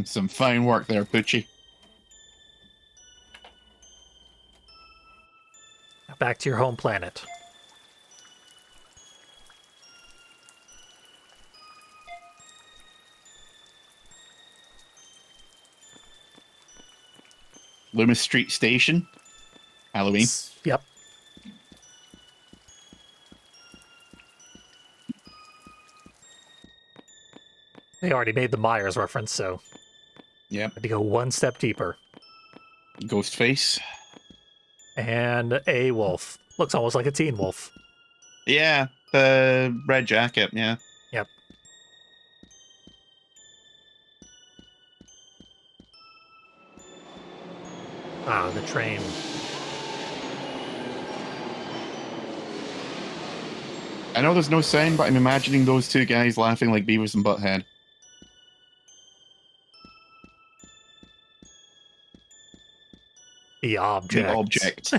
Some fine work there, Poochie. Back to your home planet. Loomis Street Station. Halloween. Yep. They already made the Myers reference, so Yep. had to go one step deeper. Ghostface. And a wolf. Looks almost like a teen wolf. Yeah, the red jacket, yeah. Yep. Ah, the train. I know there's no sound, but I'm imagining those two guys laughing like Beavis and Butthead. The object. The object.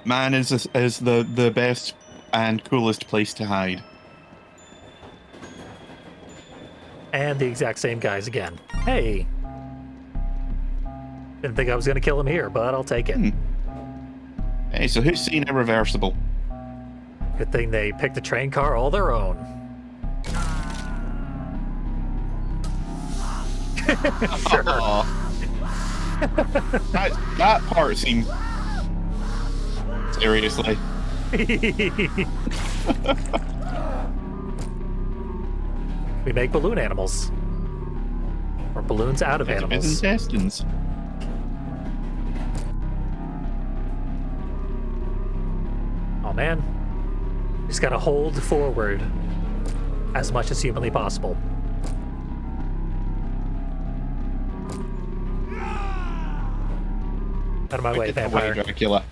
Man is the best and coolest place to hide. And the exact same guys again. Hey. Didn't think I was going to kill him here, but I'll take it. Hey, so who's seen Irreversible? Good thing they picked a train car all their own. Sure. that part seemed... Seriously. We make balloon animals. Or balloons out of animals. Intestines. Oh man. Just gotta hold forward as much as humanly possible. Out of my way, vampire. Away, Dracula.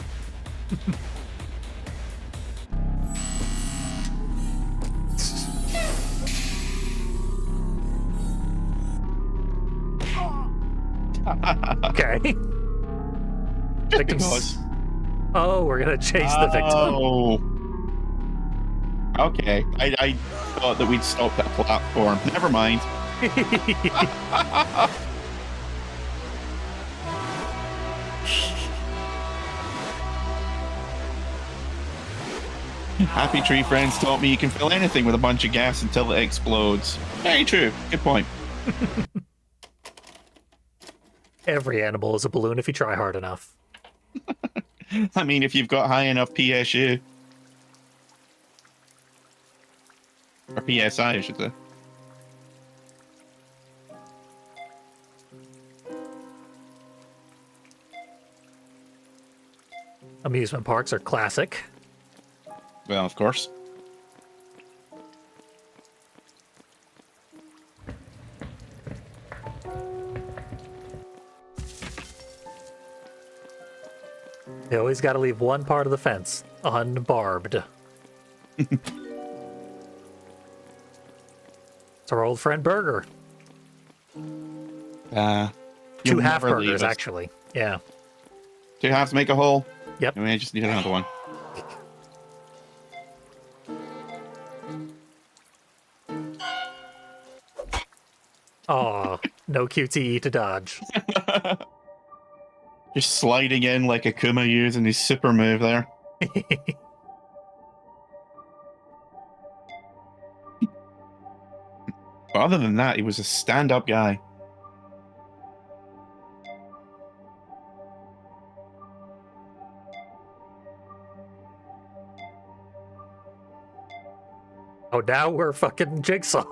Okay. Victims. Oh, we're gonna chase the victim. Oh. Okay. I thought that we'd stop that platform. Never mind. Happy Tree Friends taught me you can fill anything with a bunch of gas until it explodes. Very true. Good point. Every animal is a balloon if you try hard enough. I mean, if you've got high enough PSU. Or PSI, I should say. Amusement parks are classic. Well, of course. You always got to leave one part of the fence unbarbed. It's our old friend Burger. Two You'll half never leave burgers, us. actually. Yeah. 2 halves make a whole. Yep. I mean, I just need another one. Aw, no QTE to dodge. Just sliding in like Akuma using his super move there. But other than that, he was a stand-up guy. Oh, now we're fucking Jigsaw.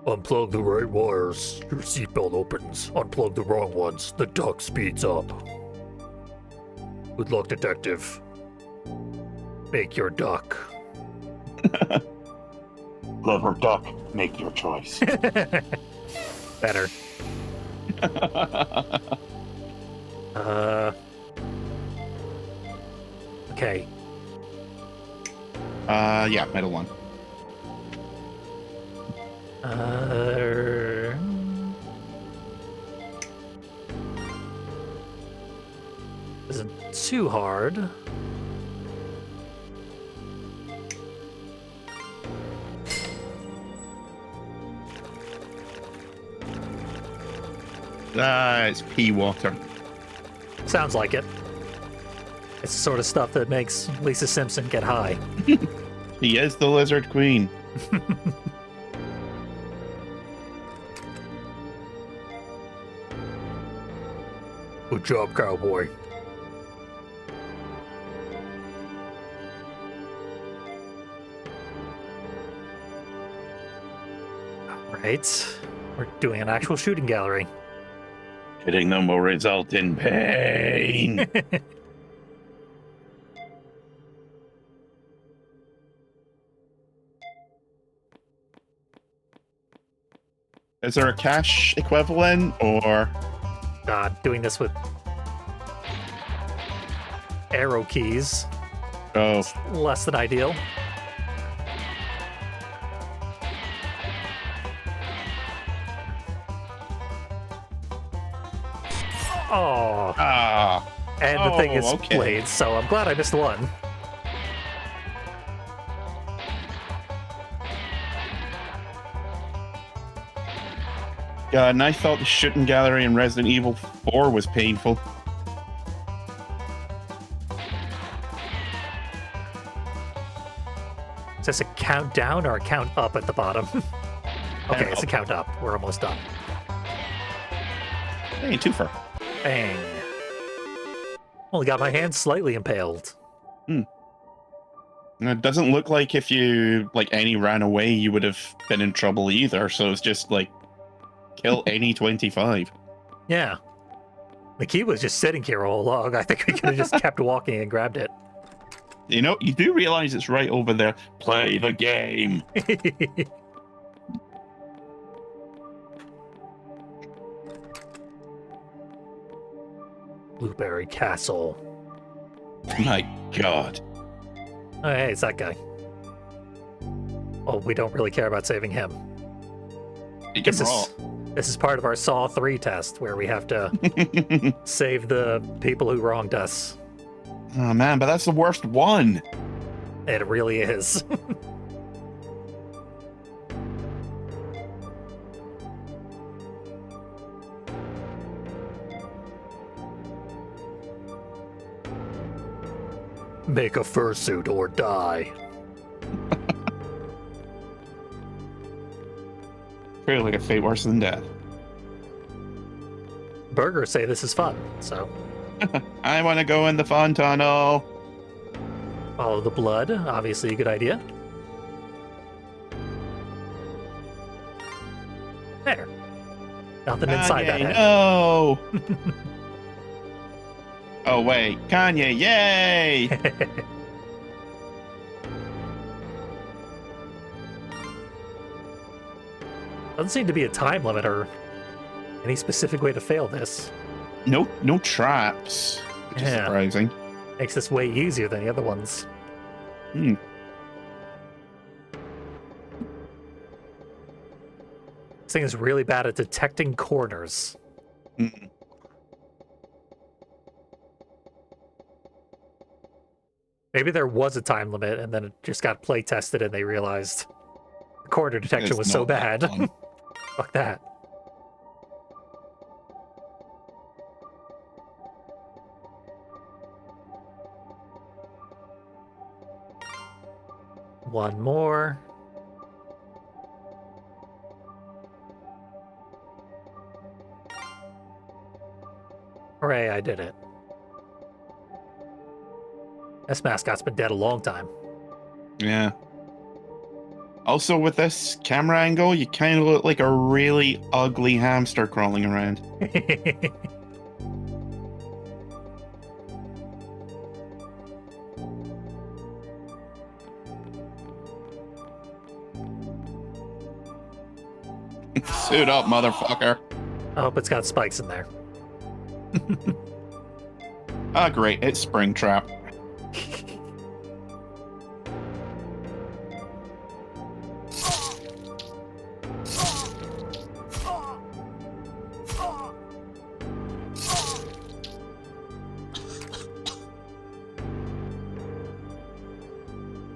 Unplug the right wires. Your seatbelt opens. Unplug the wrong ones. The duck speeds up. Good luck, detective. Make your duck. Lover duck, make your choice. Better. Okay. Yeah, middle one. Isn't too hard. It's pea water. Sounds like it. It's the sort of stuff that makes Lisa Simpson get high. He is the lizard queen. Good job, cowboy. Alright. We're doing an actual shooting gallery. Hitting them will result in pain. Is there a cash equivalent, or Doing this with arrow keys. oh, Less than ideal. Oh, and the thing is okay. blades, so I'm glad I missed one. God, and I thought the shooting gallery in Resident Evil 4 was painful. Is this a count down or a count up at the bottom? Okay, it's a Up. count up. We're almost done. Hey, twofer. Bang. Only got my hand slightly impaled. And it doesn't look like if you, any ran away, you would have been in trouble either, so it's just, kill any 25. Yeah. The key was just sitting here all along. I think we could have just kept walking and grabbed it. You know, you do realize it's right over there. Play the game. Blueberry Castle. My God. Oh, hey, it's that guy. Oh, we don't really care about saving him. You can raw. This is part of our Saw 3 test, where we have to save the people who wronged us. Oh, man, but that's the worst one. It really is. Make a fursuit or die. Clearly a fate worse than death. Burgers say this is fun, so I want to go in the fun tunnel. follow the blood. Obviously a good idea. There. Nothing inside that Kanye, head. no! Oh, wait. Kanye, yay! Doesn't seem to be a time limit or any specific way to fail this. No traps, which is Yeah. surprising. Makes this way easier than the other ones. Hmm. This thing is really bad at detecting corners. Hmm. Maybe there was a time limit and then it just got play tested and they realized the corner detection It's was so not that bad. fun. Fuck that. One more. Hooray, I did it. This mascot's been dead a long time. Yeah. Also, with this camera angle, you kind of look like a really ugly hamster crawling around. Suit up, motherfucker. I hope it's got spikes in there. Ah, great. It's Springtrap.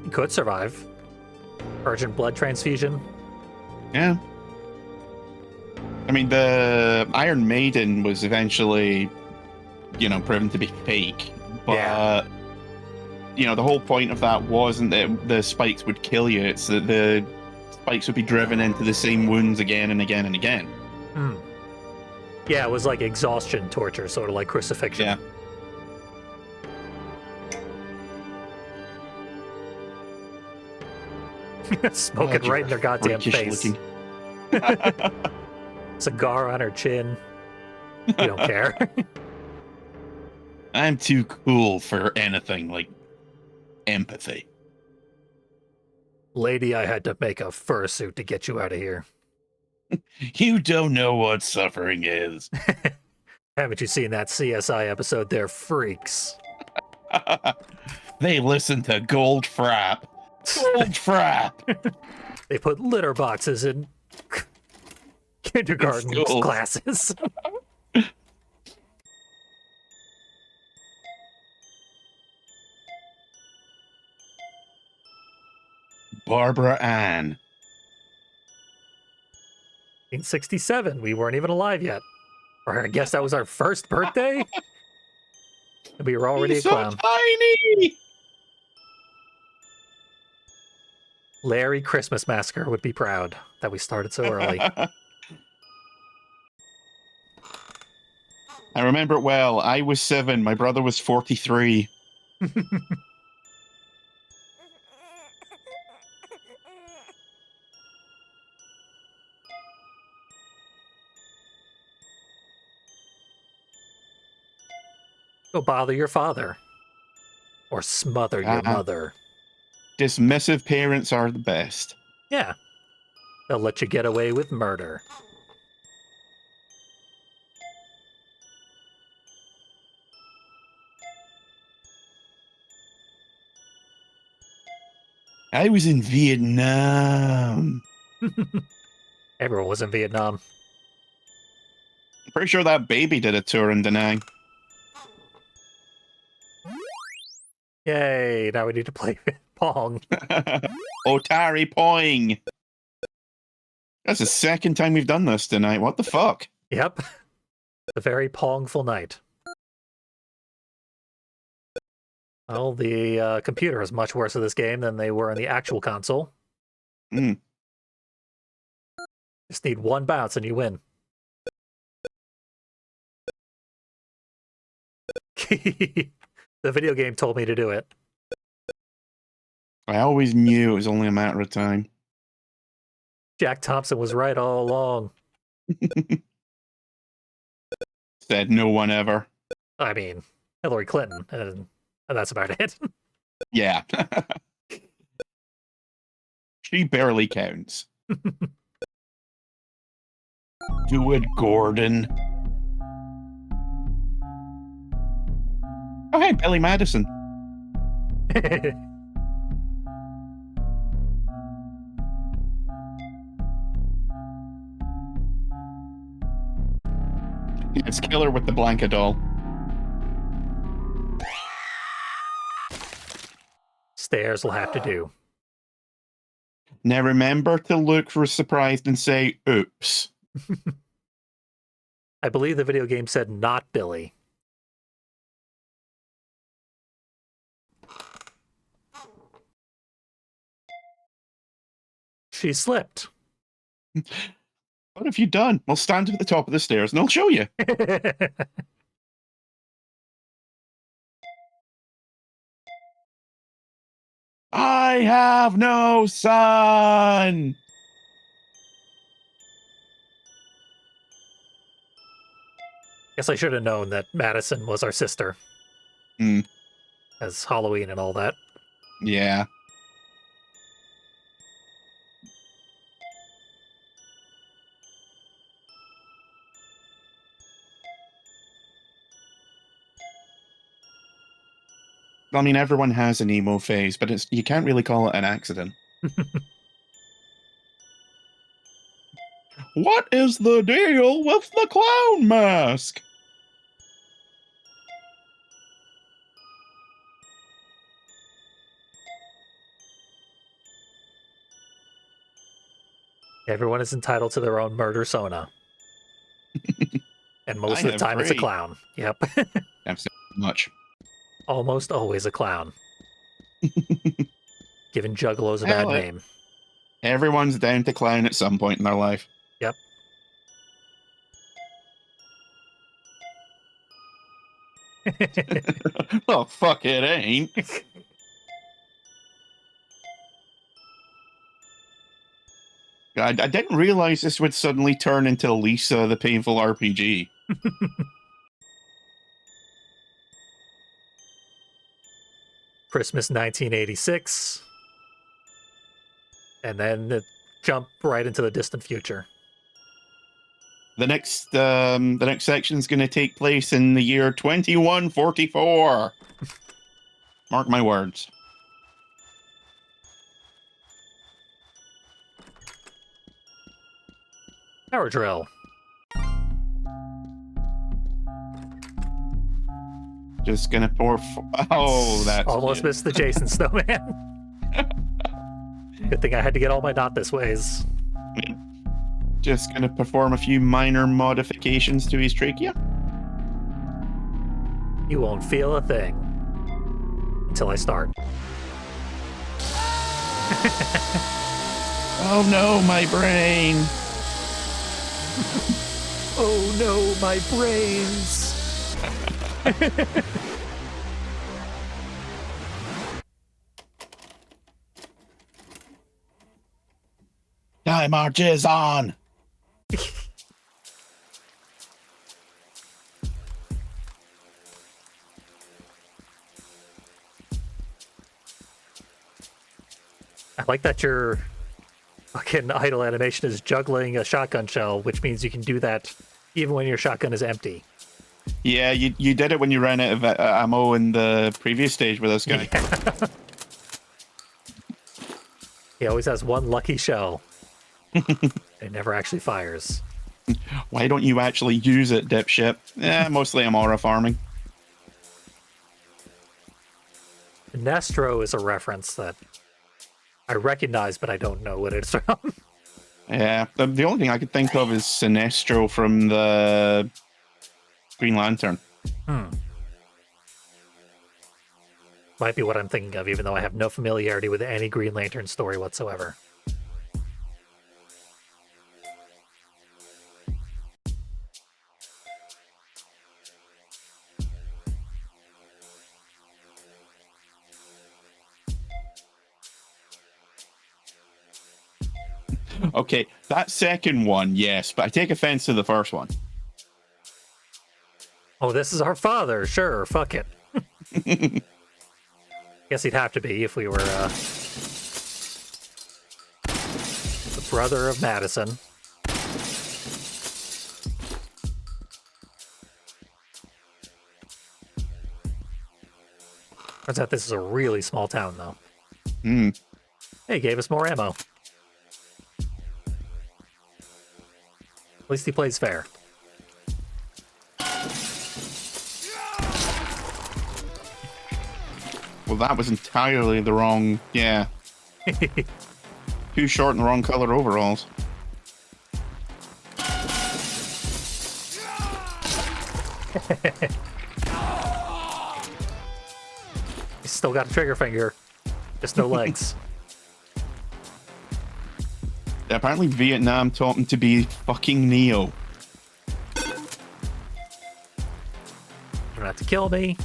You could survive. Urgent blood transfusion. Yeah. I mean, the Iron Maiden was eventually, proven to be fake. But, Yeah. the whole point of that wasn't that the spikes would kill you. It's that the spikes would be driven into the same wounds again and again and again. Hmm. Yeah, it was like exhaustion torture, sort of like crucifixion. Yeah. Smoking God, right in their you're goddamn freakish face. Cigar on her chin. You don't care. I'm too cool for anything like empathy. Lady, I had to make a fursuit to get you out of here. You don't know what suffering is. Haven't you seen that CSI episode? They're freaks. They listen to Gold Frap. Gold Frap! They put litter boxes in kindergarten schools. classes. Barbara Ann. 1967. We weren't even alive yet. Or I guess that was our first birthday? And we were already He's a so clown. tiny! Larry Christmas Massacre would be proud that we started so early. I remember it well. I was 7. My brother was 43. Go bother your father. Or smother your mother. Dismissive parents are the best. Yeah. They'll let you get away with murder. I was in Vietnam. Everyone was in Vietnam. I'm pretty sure that baby did a tour in Da Nang. Yay, now we need to play Pong. Otari Poing. That's the second time we've done this tonight. What the fuck? Yep. A very Pongful night. Well, the computer is much worse at this game than they were in the actual console. Mm. Just need one bounce and you win. The video game told me to do it. I always knew it was only a matter of time. Jack Thompson was right all along. Said no one ever. I mean, Hillary Clinton, and that's about it. Yeah. She barely counts. Do it, Gordon. Oh, hey, Billy Madison. It's Killer with the blanket doll. Stairs will have to do. Now remember to look for surprised and say, oops. I believe the video game said not Billy. She slipped. What have you done? Well, stand at the top of the stairs and I'll show you. I have no son. Guess I should have known that Madison was our sister. Hmm. As Halloween and all that. Yeah. I mean, everyone has an emo phase, but you can't really call it an accident. What is the deal with the clown mask? Everyone is entitled to their own murder sona. And most of the time it's a clown. Yep. I've said much. Almost always a clown. Giving juggalos a bad name. Everyone's down to clown at some point in their life. Yep. Oh, fuck, it ain't. I didn't realize this would suddenly turn into Lisa the Painful RPG. Christmas 1986. And then jump right into the distant future. The next section is going to take place in the year 2144. Mark my words. Power drill. Just gonna pour. Oh, that's almost missed the Jason Snowman. Good thing I had to get all my not this ways. Just gonna perform a few minor modifications to his trachea. You won't feel a thing until I start. Oh no, my brain. Oh no, my brains. Time marches on. I like that your fucking idle animation is juggling a shotgun shell, which means you can do that even when your shotgun is empty. Yeah, you did it when you ran out of ammo in the previous stage with this guy. Yeah. He always has one lucky shell. It never actually fires. Why don't you actually use it, dipshit? Mostly I'm aura farming. Nestro is a reference that I recognize, but I don't know what it's from. Yeah, the only thing I could think of is Sinestro from the Green Lantern. Might be what I'm thinking of, even though I have no familiarity with any Green Lantern story whatsoever. Okay, that second one, yes, but I take offense to the first one. Oh, this is our father. Sure, fuck it. Guess he'd have to be if we were the brother of Madison. Turns out this is a really small town, though. Hmm. Hey, gave us more ammo. At least he plays fair. Well, that was entirely the wrong... Yeah. Too short and the wrong color overalls. He's still got a trigger finger. Just no legs. Apparently Vietnam taught him to be fucking Neo. You don't have to kill me.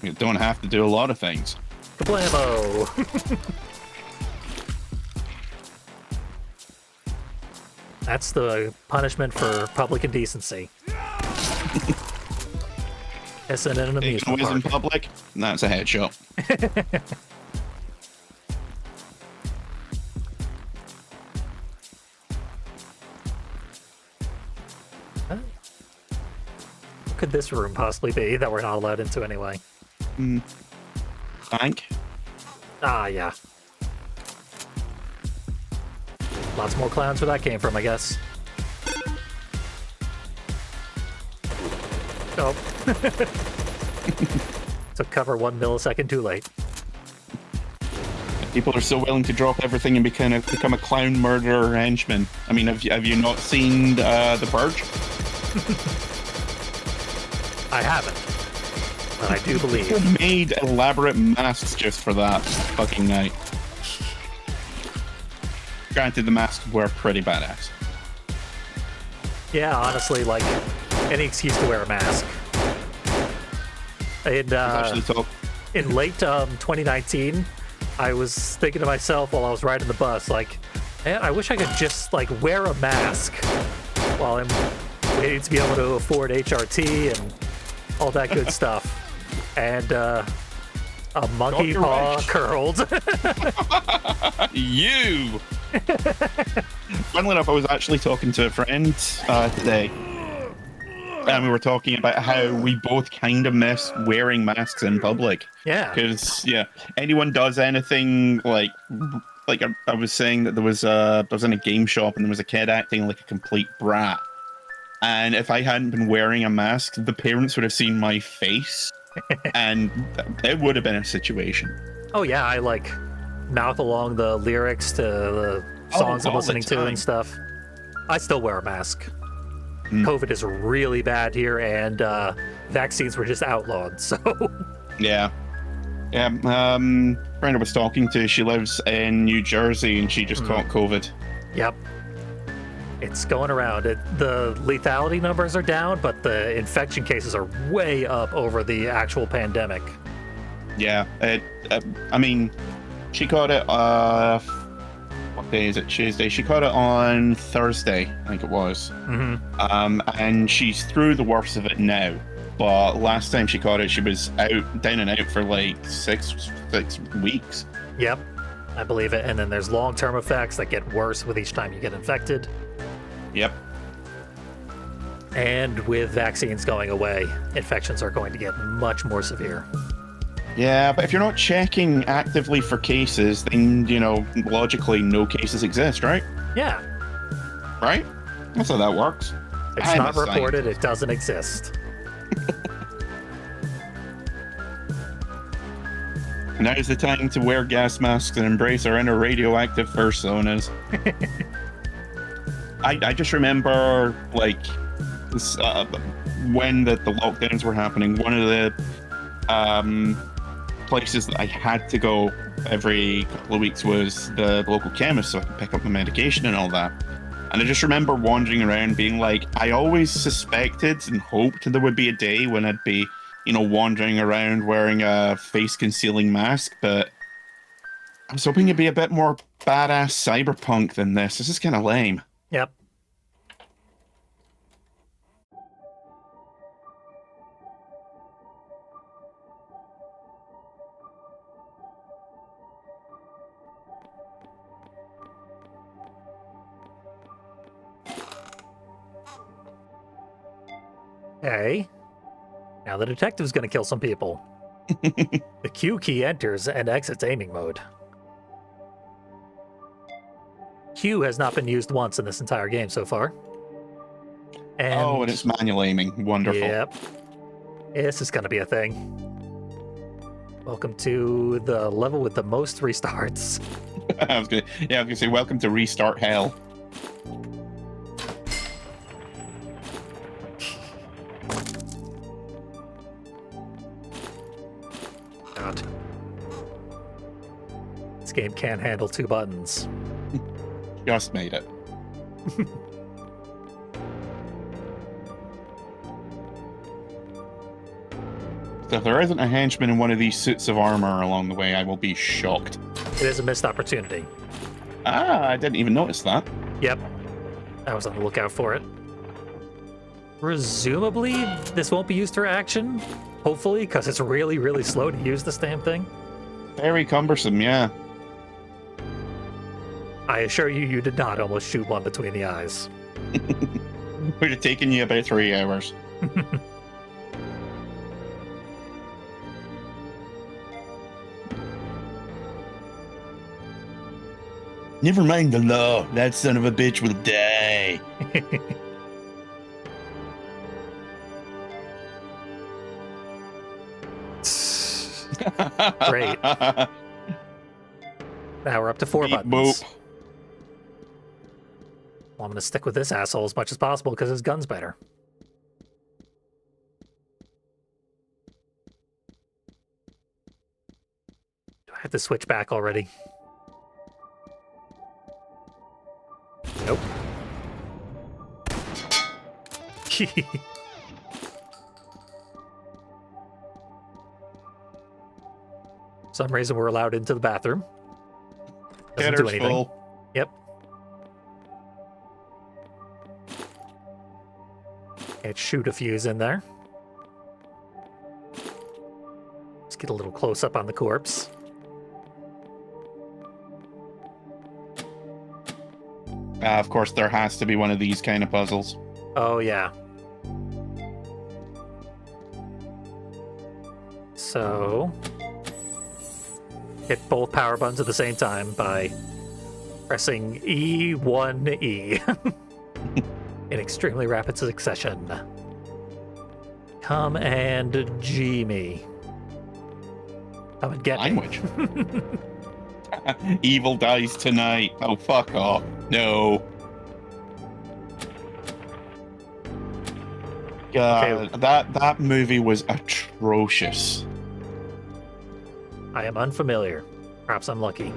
You don't have to do a lot of things. Kablamo! That's the punishment for public indecency. Isn't it an amusement Taking park? in public? That's a headshot. What could this room possibly be that we're not allowed into anyway? Bank? Ah, yeah. Lots more clowns where that came from, I guess. Oh. Took cover 1 millisecond too late. People are so willing to drop everything and become a clown murderer henchman. I mean, have you not seen The Purge? I haven't, but I do believe. People made elaborate masks just for that fucking night. Granted, the masks were pretty badass. Yeah, honestly, like, any excuse to wear a mask. In late 2019, I was thinking to myself while I was riding the bus, like, man, I wish I could just, like, wear a mask while I'm waiting to be able to afford HRT and all that good stuff. And a monkey paw rich. curled. You! Funnily enough, I was actually talking to a friend today. And we were talking about how we both kind of miss wearing masks in public. Yeah. Because, yeah, anyone does anything like I was saying that I was in a game shop and there was a kid acting like a complete brat. And if I hadn't been wearing a mask, the parents would have seen my face. And it would have been a situation. Oh, yeah, I, like, mouth along the lyrics to the songs I'm all the listening to time. and stuff. I still wear a mask. Mm. COVID is really bad here, and vaccines were just outlawed, so... Yeah. Yeah, friend I was talking to, she lives in New Jersey, and she just caught COVID. Yep. It's going around. The lethality numbers are down, but the infection cases are way up over the actual pandemic. Yeah, I mean, she caught it, what day is it? Tuesday. She caught it on Thursday, I think it was. Mm-hmm. And she's through the worst of it now. But last time she caught it, she was down and out for like six weeks. Yep, I believe it. And then there's long-term effects that get worse with each time you get infected. Yep. And with vaccines going away, infections are going to get much more severe. Yeah, but if you're not checking actively for cases, then, you know, logically no cases exist, right? Yeah. Right? That's how that works. It's I'm not a reported, scientist. it doesn't exist. Now's the time to wear gas masks and embrace our inner radioactive personas. I just remember, like, this, when the lockdowns were happening, one of the places that I had to go every couple of weeks was the local chemist, so I could pick up my medication and all that. And I just remember wandering around being like, I always suspected and hoped there would be a day when I'd be, you know, wandering around wearing a face-concealing mask, but I was hoping it'd be a bit more badass cyberpunk than this. This is kind of lame. Yep. Hey, now the detective's gonna kill some people. The Q key enters and exits aiming mode. Q has not been used once in this entire game so far. And it's manual aiming. Wonderful. Yep. This is gonna be a thing. Welcome to the level with the most restarts. I was gonna say, welcome to Restart Hell. God. This game can't handle 2 buttons. Just made it. So if there isn't a henchman in one of these suits of armor along the way, I will be shocked. It is a missed opportunity. Ah, I didn't even notice that. Yep. I was on the lookout for it. Presumably, this won't be used for action. Hopefully, because it's really, really slow to use this damn thing. Very cumbersome, yeah. I assure you, you did not almost shoot one between the eyes. Would have taken you about 3 hours. Never mind the law. That son of a bitch will die. Great. Now we're up to 4 Beep buttons. boop. Well, I'm going to stick with this asshole as much as possible because his gun's better. Do I have to switch back already? Nope. For some reason we're allowed into the bathroom. Doesn't do Header's anything. full. Yep. Can't shoot a fuse in there. Let's get a little close up on the corpse. Of course, there has to be one of these kind of puzzles. Oh, yeah. So, hit both power buttons at the same time by pressing E1E in extremely rapid succession. Come and G me. Come and get me. Language. Evil dies tonight. Oh, fuck off. No. God, that movie was atrocious. I am unfamiliar. Perhaps I'm lucky.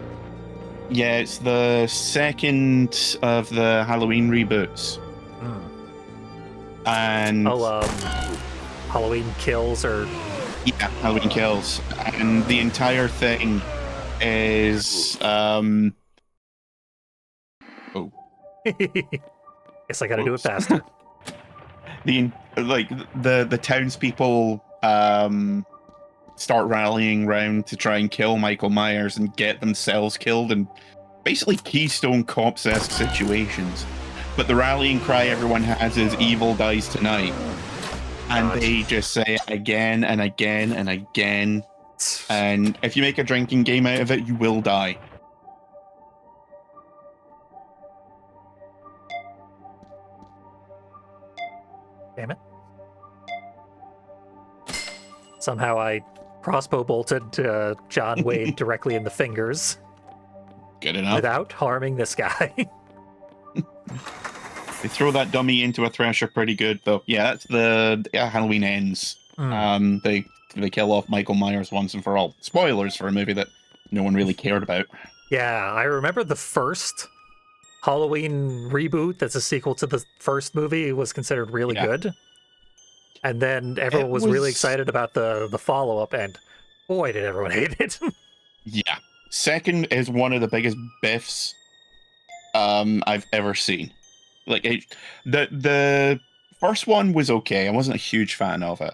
Yeah, it's the second of the Halloween reboots. And Halloween Kills or... yeah, Halloween Kills. And the entire thing is oh. Guess I gotta do it faster. The townspeople start rallying around to try and kill Michael Myers and get themselves killed in basically Keystone Cops-esque situations. But the rallying cry everyone has is "Evil dies tonight," and they just say it again and again and again. And if you make a drinking game out of it, you will die. Damn it. Somehow I crossbow bolted John Wayne directly in the fingers. Good enough. Without harming this guy. They throw that dummy into a thresher pretty good, though. Yeah, that's the Halloween Ends. They kill off Michael Myers once and for all. Spoilers for a movie that no one really cared about. Yeah, I remember the first Halloween reboot that's a sequel to the first movie was considered really good. And then everyone was really excited about the follow-up, and boy, did everyone hate it. Yeah. Second is one of the biggest biffs I've ever seen. Like, the first one was okay. I wasn't a huge fan of it.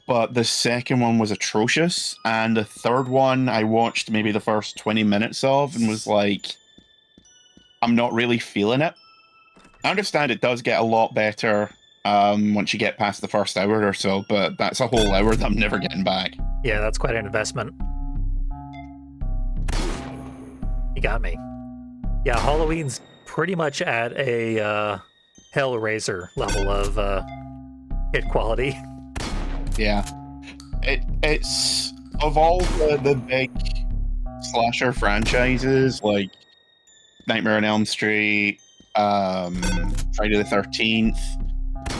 But the second one was atrocious, and the third one I watched maybe the first 20 minutes of and was like, I'm not really feeling it. I understand it does get a lot better once you get past the first hour or so, but that's a whole hour that I'm never getting back. Yeah, that's quite an investment. You got me. Yeah, Halloween's pretty much at a Hellraiser level of hit quality. Yeah. It's of all the big slasher franchises like Nightmare on Elm Street, Friday the 13th,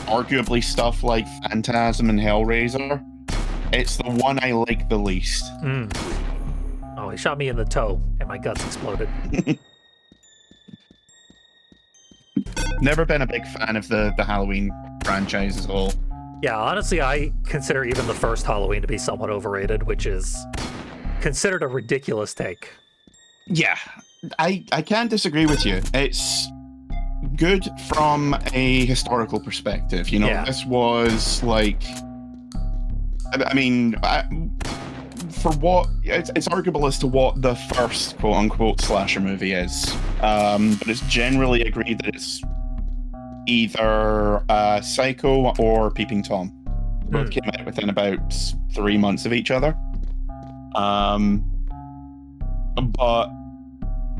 arguably stuff like Phantasm and Hellraiser, it's the one I like the least. Oh, he shot me in the toe and my guts exploded. Never been a big fan of the Halloween franchise as a whole. Yeah, honestly, I consider even the first Halloween to be somewhat overrated, which is considered a ridiculous take. Yeah, I can't disagree with you. It's good from a historical perspective. You know, Yeah. This was like, I mean, for what it's arguable as to what the first quote unquote slasher movie is, but it's generally agreed that it's either Psycho or Peeping Tom. Both came out within about 3 months of each other. But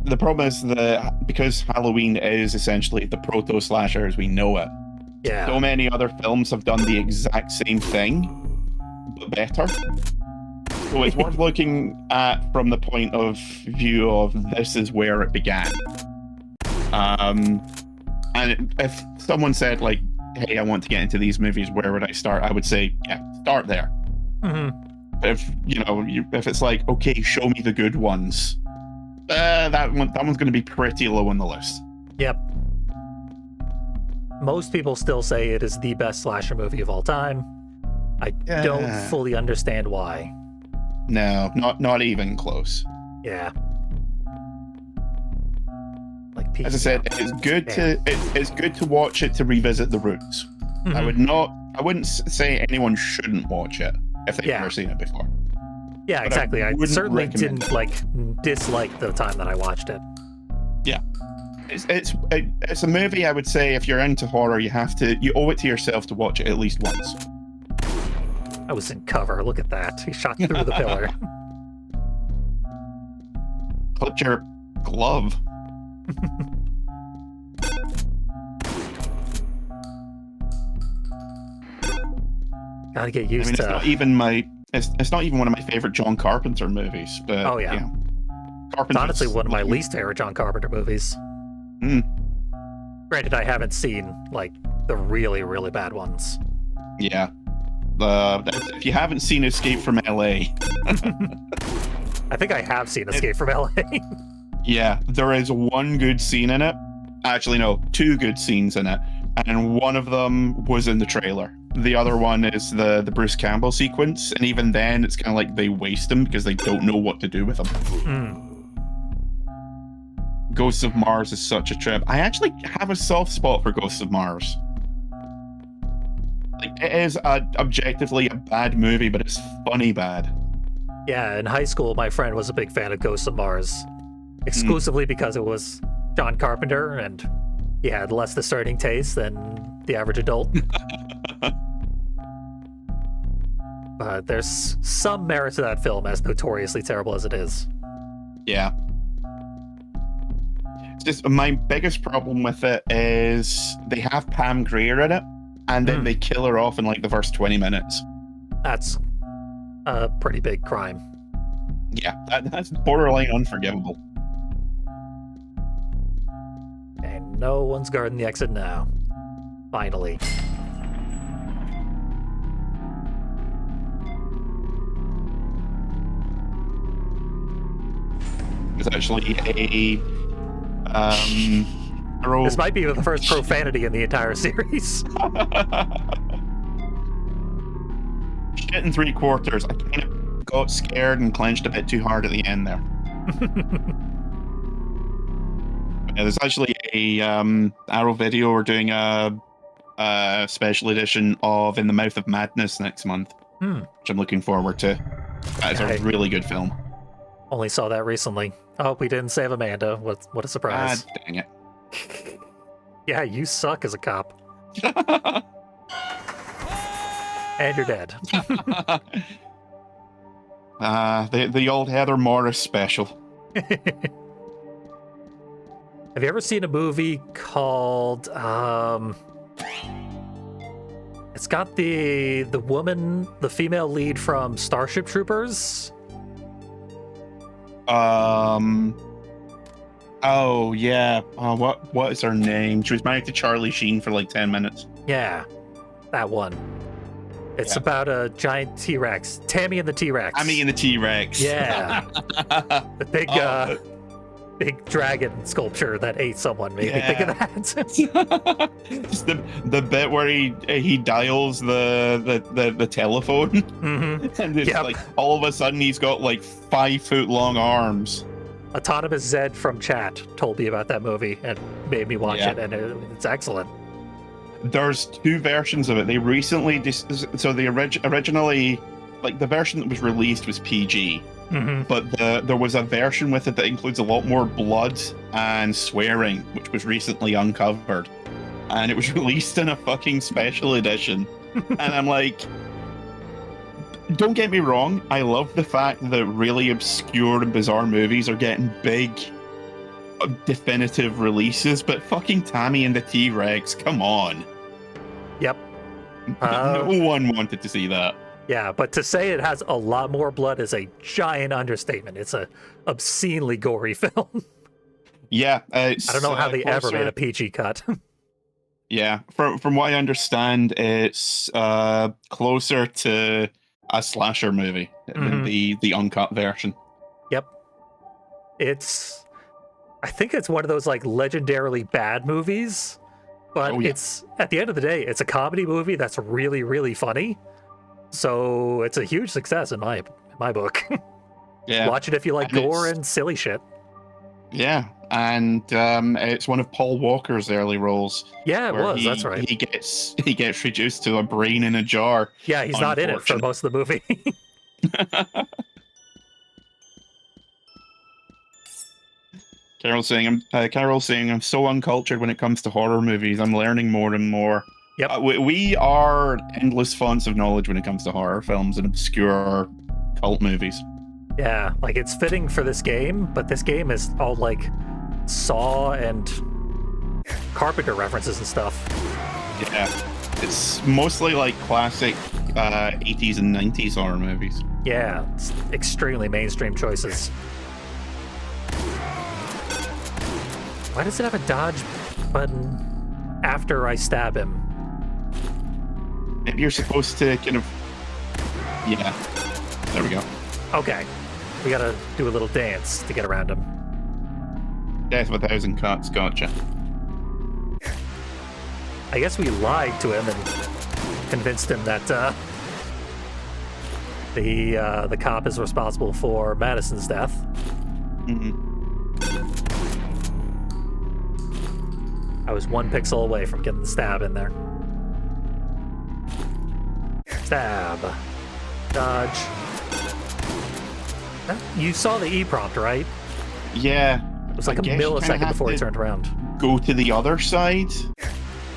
the problem is that because Halloween is essentially the proto slasher as we know it, Yeah. so many other films have done the exact same thing, but better. So it's worth looking at from the point of view of this is where it began. And if someone said like, "Hey, I want to get into these movies. Where would I start?" I would say, "Yeah, start there." If if it's like, "Okay, show me the good ones," that one's going to be pretty low on the list. Yep. Most people still say it is the best slasher movie of all time. I don't fully understand why. No, not even close. Yeah. Like As I said, it's good it's good to watch it to revisit the roots. I wouldn't say anyone shouldn't watch it if they've never seen it before. Yeah, But exactly. I wouldn't certainly recommend didn't dislike the time that I watched it. Yeah. It's a movie I would say if you're into horror, you owe it to yourself to watch it at least once. I was in cover. Look at that. He shot through the pillar. Clipped your glove. Gotta get used It's to. not even it's not even one of my favorite John Carpenter movies. But Oh, yeah. It's Carpenter's honestly one of my least favorite John Carpenter movies. Granted, I haven't seen like the really, really bad ones. Yeah. If you haven't seen Escape from LA, I think I have seen Escape from LA. yeah, there is one good scene in it. Actually, no, two good scenes in it, and one of them was in the trailer. The other one is the Bruce Campbell sequence, and even then, it's kind of like they waste him because they don't know what to do with him. Ghosts of Mars is such a trip. I actually have a soft spot for Ghosts of Mars. Like, it is objectively a bad movie, but it's funny bad. Yeah, in high school, my friend was a big fan of Ghosts of Mars, exclusively because it was John Carpenter, and he had less discerning taste than the average adult. But there's some merit to that film, as notoriously terrible as it is. Yeah. It's just my biggest problem with it is they have Pam Grier in it, and then they kill her off in like the first 20 minutes. That's a pretty big crime. Yeah, that's borderline unforgivable. And no one's guarding the exit now. Finally. It's actually This might be the first profanity in the entire series. Shit in 3/4. I kind of got scared and clenched a bit too hard at the end there. Yeah, there's actually a Arrow Video. We're doing a special edition of In the Mouth of Madness next month, which I'm looking forward to. That is a really good film. Only saw that recently. Oh, we didn't save Amanda. What a surprise. Ah, dang it. Yeah, you suck as a cop. And you're dead. The old Heather Morris special. Have you ever seen a movie called it's got the woman, the female lead from Starship Troopers? Oh yeah. What is her name? She was married to Charlie Sheen for like 10 minutes. Yeah, that one. It's about a giant T-Rex. Tammy and the T-Rex. Tammy and the T-Rex. Yeah. The big big dragon sculpture that ate someone made me think of that. Just the bit where he dials the telephone, and it's like all of a sudden he's got like 5-foot long arms. Autonomous Zed from chat told me about that movie and made me watch it, and it's excellent. There's 2 versions of it. They recently originally, like, the version that was released was PG. But there was a version with it that includes a lot more blood and swearing, which was recently uncovered. And it was released in a fucking special edition. And I'm like, don't get me wrong, I love the fact that really obscure and bizarre movies are getting big, definitive releases, but fucking Tammy and the T-Rex, come on. Yep. No one wanted to see that. Yeah, but to say it has a lot more blood is a giant understatement. It's a obscenely gory film. Yeah, I don't know how they ever made a PG cut. Yeah, from what I understand, it's closer to a slasher movie than the uncut version. Yep. I think it's one of those like legendarily bad movies, but it's, at the end of the day, it's a comedy movie that's really, really funny. So it's a huge success in my book. Yeah. Watch it if you like gore and silly shit. Yeah, and it's one of Paul Walker's early roles. Yeah, it was. That's right. He gets reduced to a brain in a jar. Yeah, he's not in it for most of the movie. Carol's saying I'm so uncultured when it comes to horror movies. I'm learning more and more. Yep. We are endless fonts of knowledge when it comes to horror films and obscure cult movies. Yeah, like it's fitting for this game, but this game is all like Saw and Carpenter references and stuff. Yeah, it's mostly like classic 80s and 90s horror movies. Yeah, it's extremely mainstream choices. Why does it have a dodge button after I stab him? Maybe you're supposed to kind of... Yeah, there we go. Okay, we gotta do a little dance to get around him. Death of 1,000 cuts, gotcha. I guess we lied to him and convinced him that the cop is responsible for Madison's death. I was 1 pixel away from getting the stab in there. Stab. Dodge. You saw the E prompt, right? Yeah. It was like a millisecond before he turned around. Go to the other side?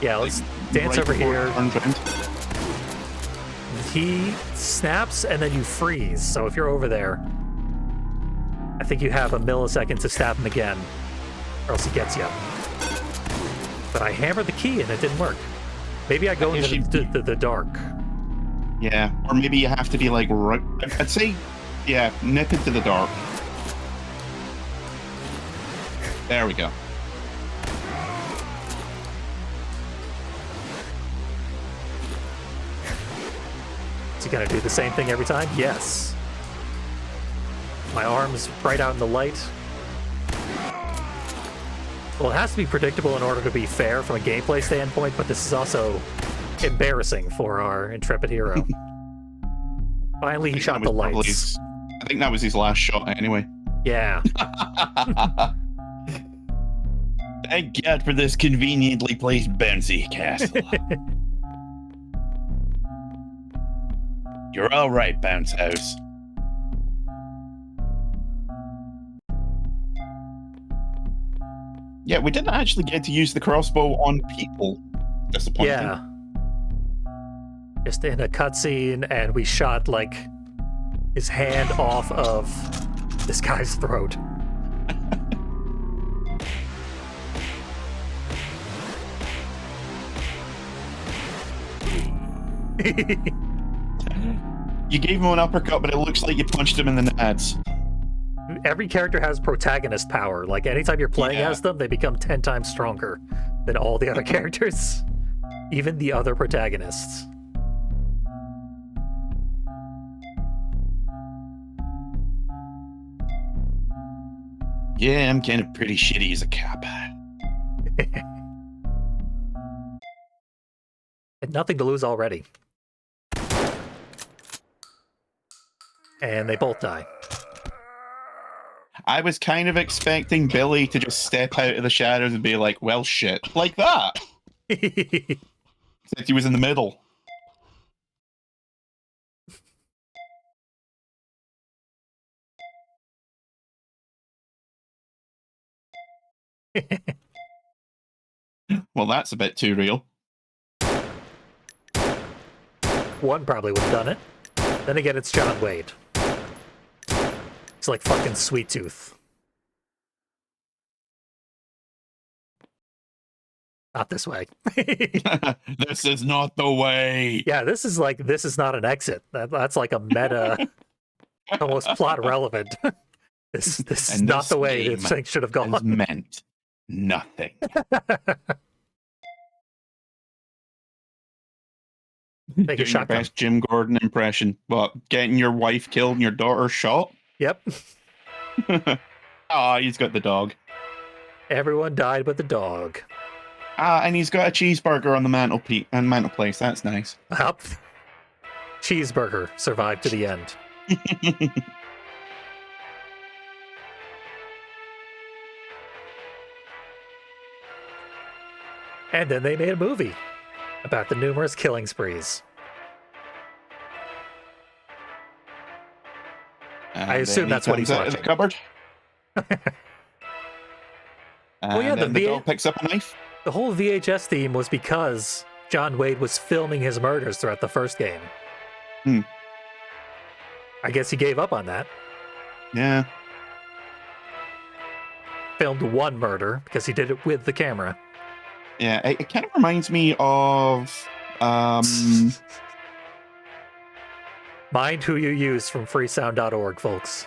Yeah, let's dance over here. He snaps and then you freeze. So if you're over there, I think you have a millisecond to stab him again, or else he gets you. But I hammered the key and it didn't work. Maybe I go into the dark. Yeah, or maybe you have to be like, I'd say, yeah, nip into the dark. There we go. So you gotta do the same thing every time? Yes. My arm's right out in the light. Well, it has to be predictable in order to be fair from a gameplay standpoint, but this is also embarrassing for our intrepid hero. Finally, he shot the lights. I think that was his last shot anyway. Yeah. Thank God for this conveniently placed bouncy castle. You're all right, Bounce House. Yeah, we didn't actually get to use the crossbow on people. Disappointing. Yeah. Just in a cutscene, and we shot, like, his hand off of this guy's throat. You gave him an uppercut, but it looks like you punched him in the nads. Every character has protagonist power. Like, anytime you're playing as them, they become 10 times stronger than all the other characters. Even the other protagonists. Yeah, I'm kind of pretty shitty as a cop. And nothing to lose already. And they both die. I was kind of expecting Billy to just step out of the shadows and be like, well, shit. Like that. Except he was in the middle. Well, that's a bit too real. One probably would have done it. Then again, it's John Wade. It's like fucking Sweet Tooth. Not this way. This is not the way. Yeah, this is not an exit. That's like a meta, almost plot relevant. This is And not this the way game this thing should have has gone. meant nothing. Take a Doing your shotgun. best Jim Gordon impression. What, getting your wife killed and your daughter shot? Yep. Ah, he's got the dog. Everyone died but the dog. Ah, and he's got a cheeseburger on the mantelpiece. That's nice. Up. Cheeseburger survived to the end. And then they made a movie about the numerous killing sprees. And I assume then that's he what he's comes out of the watching. cupboard. And yeah, then the dog picks up a knife. The whole VHS theme was because John Wade was filming his murders throughout the first game. I guess he gave up on that. Yeah. Filmed one murder because he did it with the camera. Yeah, it kind of reminds me of Mind who you use from freesound.org, folks.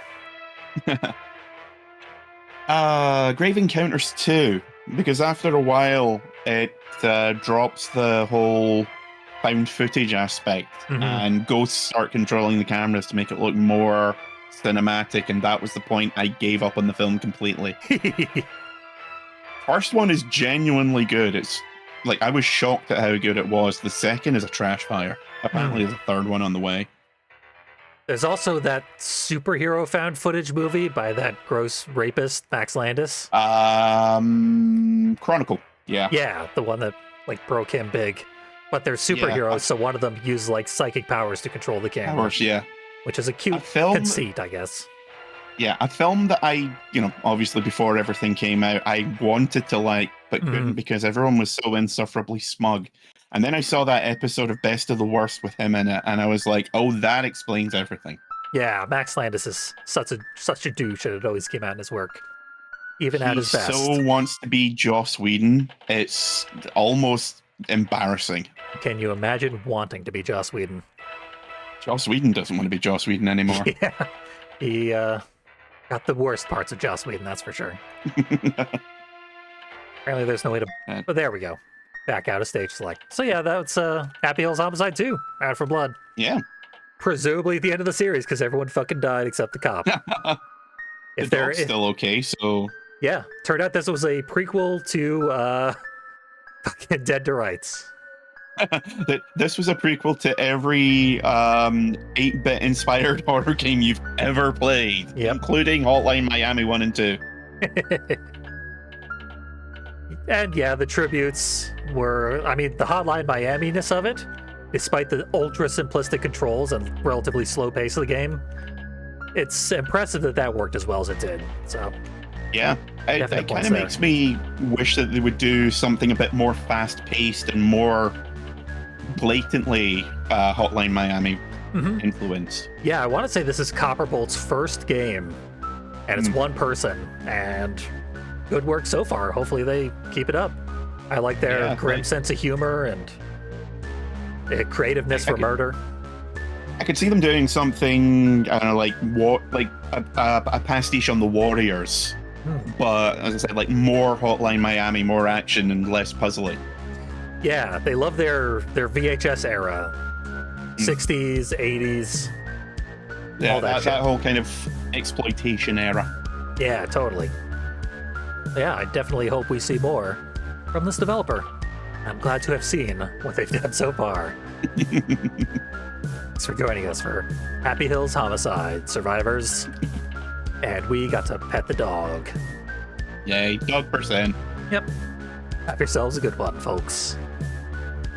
Grave Encounters 2, because after a while it drops the whole found footage aspect and ghosts start controlling the cameras to make it look more cinematic, and that was the point I gave up on the film completely. First one is genuinely good. It's like, I was shocked at how good it was. The second is a trash fire. Apparently there's a third one on the way. There's also that superhero found footage movie by that gross rapist, Max Landis. Chronicle. Yeah. Yeah, the one that like broke him big. But they're superheroes, so one of them uses like psychic powers to control the camera. Powers, yeah. Which is a cute conceit, I guess. Yeah, a film that I, obviously before everything came out, I wanted to like, but couldn't because everyone was so insufferably smug. And then I saw that episode of Best of the Worst with him in it, and I was like, oh, that explains everything. Yeah, Max Landis is such a douche, and it always came out in his work. Even at his best. He so wants to be Joss Whedon, it's almost embarrassing. Can you imagine wanting to be Joss Whedon? Joss Whedon doesn't want to be Joss Whedon anymore. Yeah, he got the worst parts of Joss Whedon, that's for sure. Apparently there's no way to... But there we go. Back out of stage select. So yeah, that's Happyhills Homicide 2, Out for Blood. Yeah. Presumably at the end of the series, because everyone fucking died except the cop. The dog's still okay, so... Yeah, turned out this was a prequel to fucking Dead to Rights. This was a prequel to every 8-bit inspired horror game you've ever played, including Hotline Miami 1 and 2. And yeah, the tributes were, the Hotline Miami-ness of it, despite the ultra simplistic controls and relatively slow pace of the game, it's impressive that worked as well as it did. So Yeah, it Definite kind points of there. makes me wish that they would do something a bit more fast-paced and more blatantly Hotline Miami Hmm. influenced. Yeah, I want to say this is Copperbolt's first game, and it's Mm. one person, and good work so far. Hopefully they keep it up. I like their Yeah, grim like- sense of humor and creativeness I for could- murder. I could see them doing something, I don't know, like what, like a pastiche on the Warriors, Hmm. but as I said, like more Hotline Miami, more action and less puzzling. Yeah, they love their VHS era, 60s, 80s. Yeah, All that that, shit. that whole kind of exploitation era. Yeah, totally. Yeah, I definitely hope we see more from this developer. I'm glad to have seen what they've done so far. Thanks for joining us for Happyhills Homicide Survivors. And we got to pet the dog. Yay, dog %. Yep. Have yourselves a good one, folks.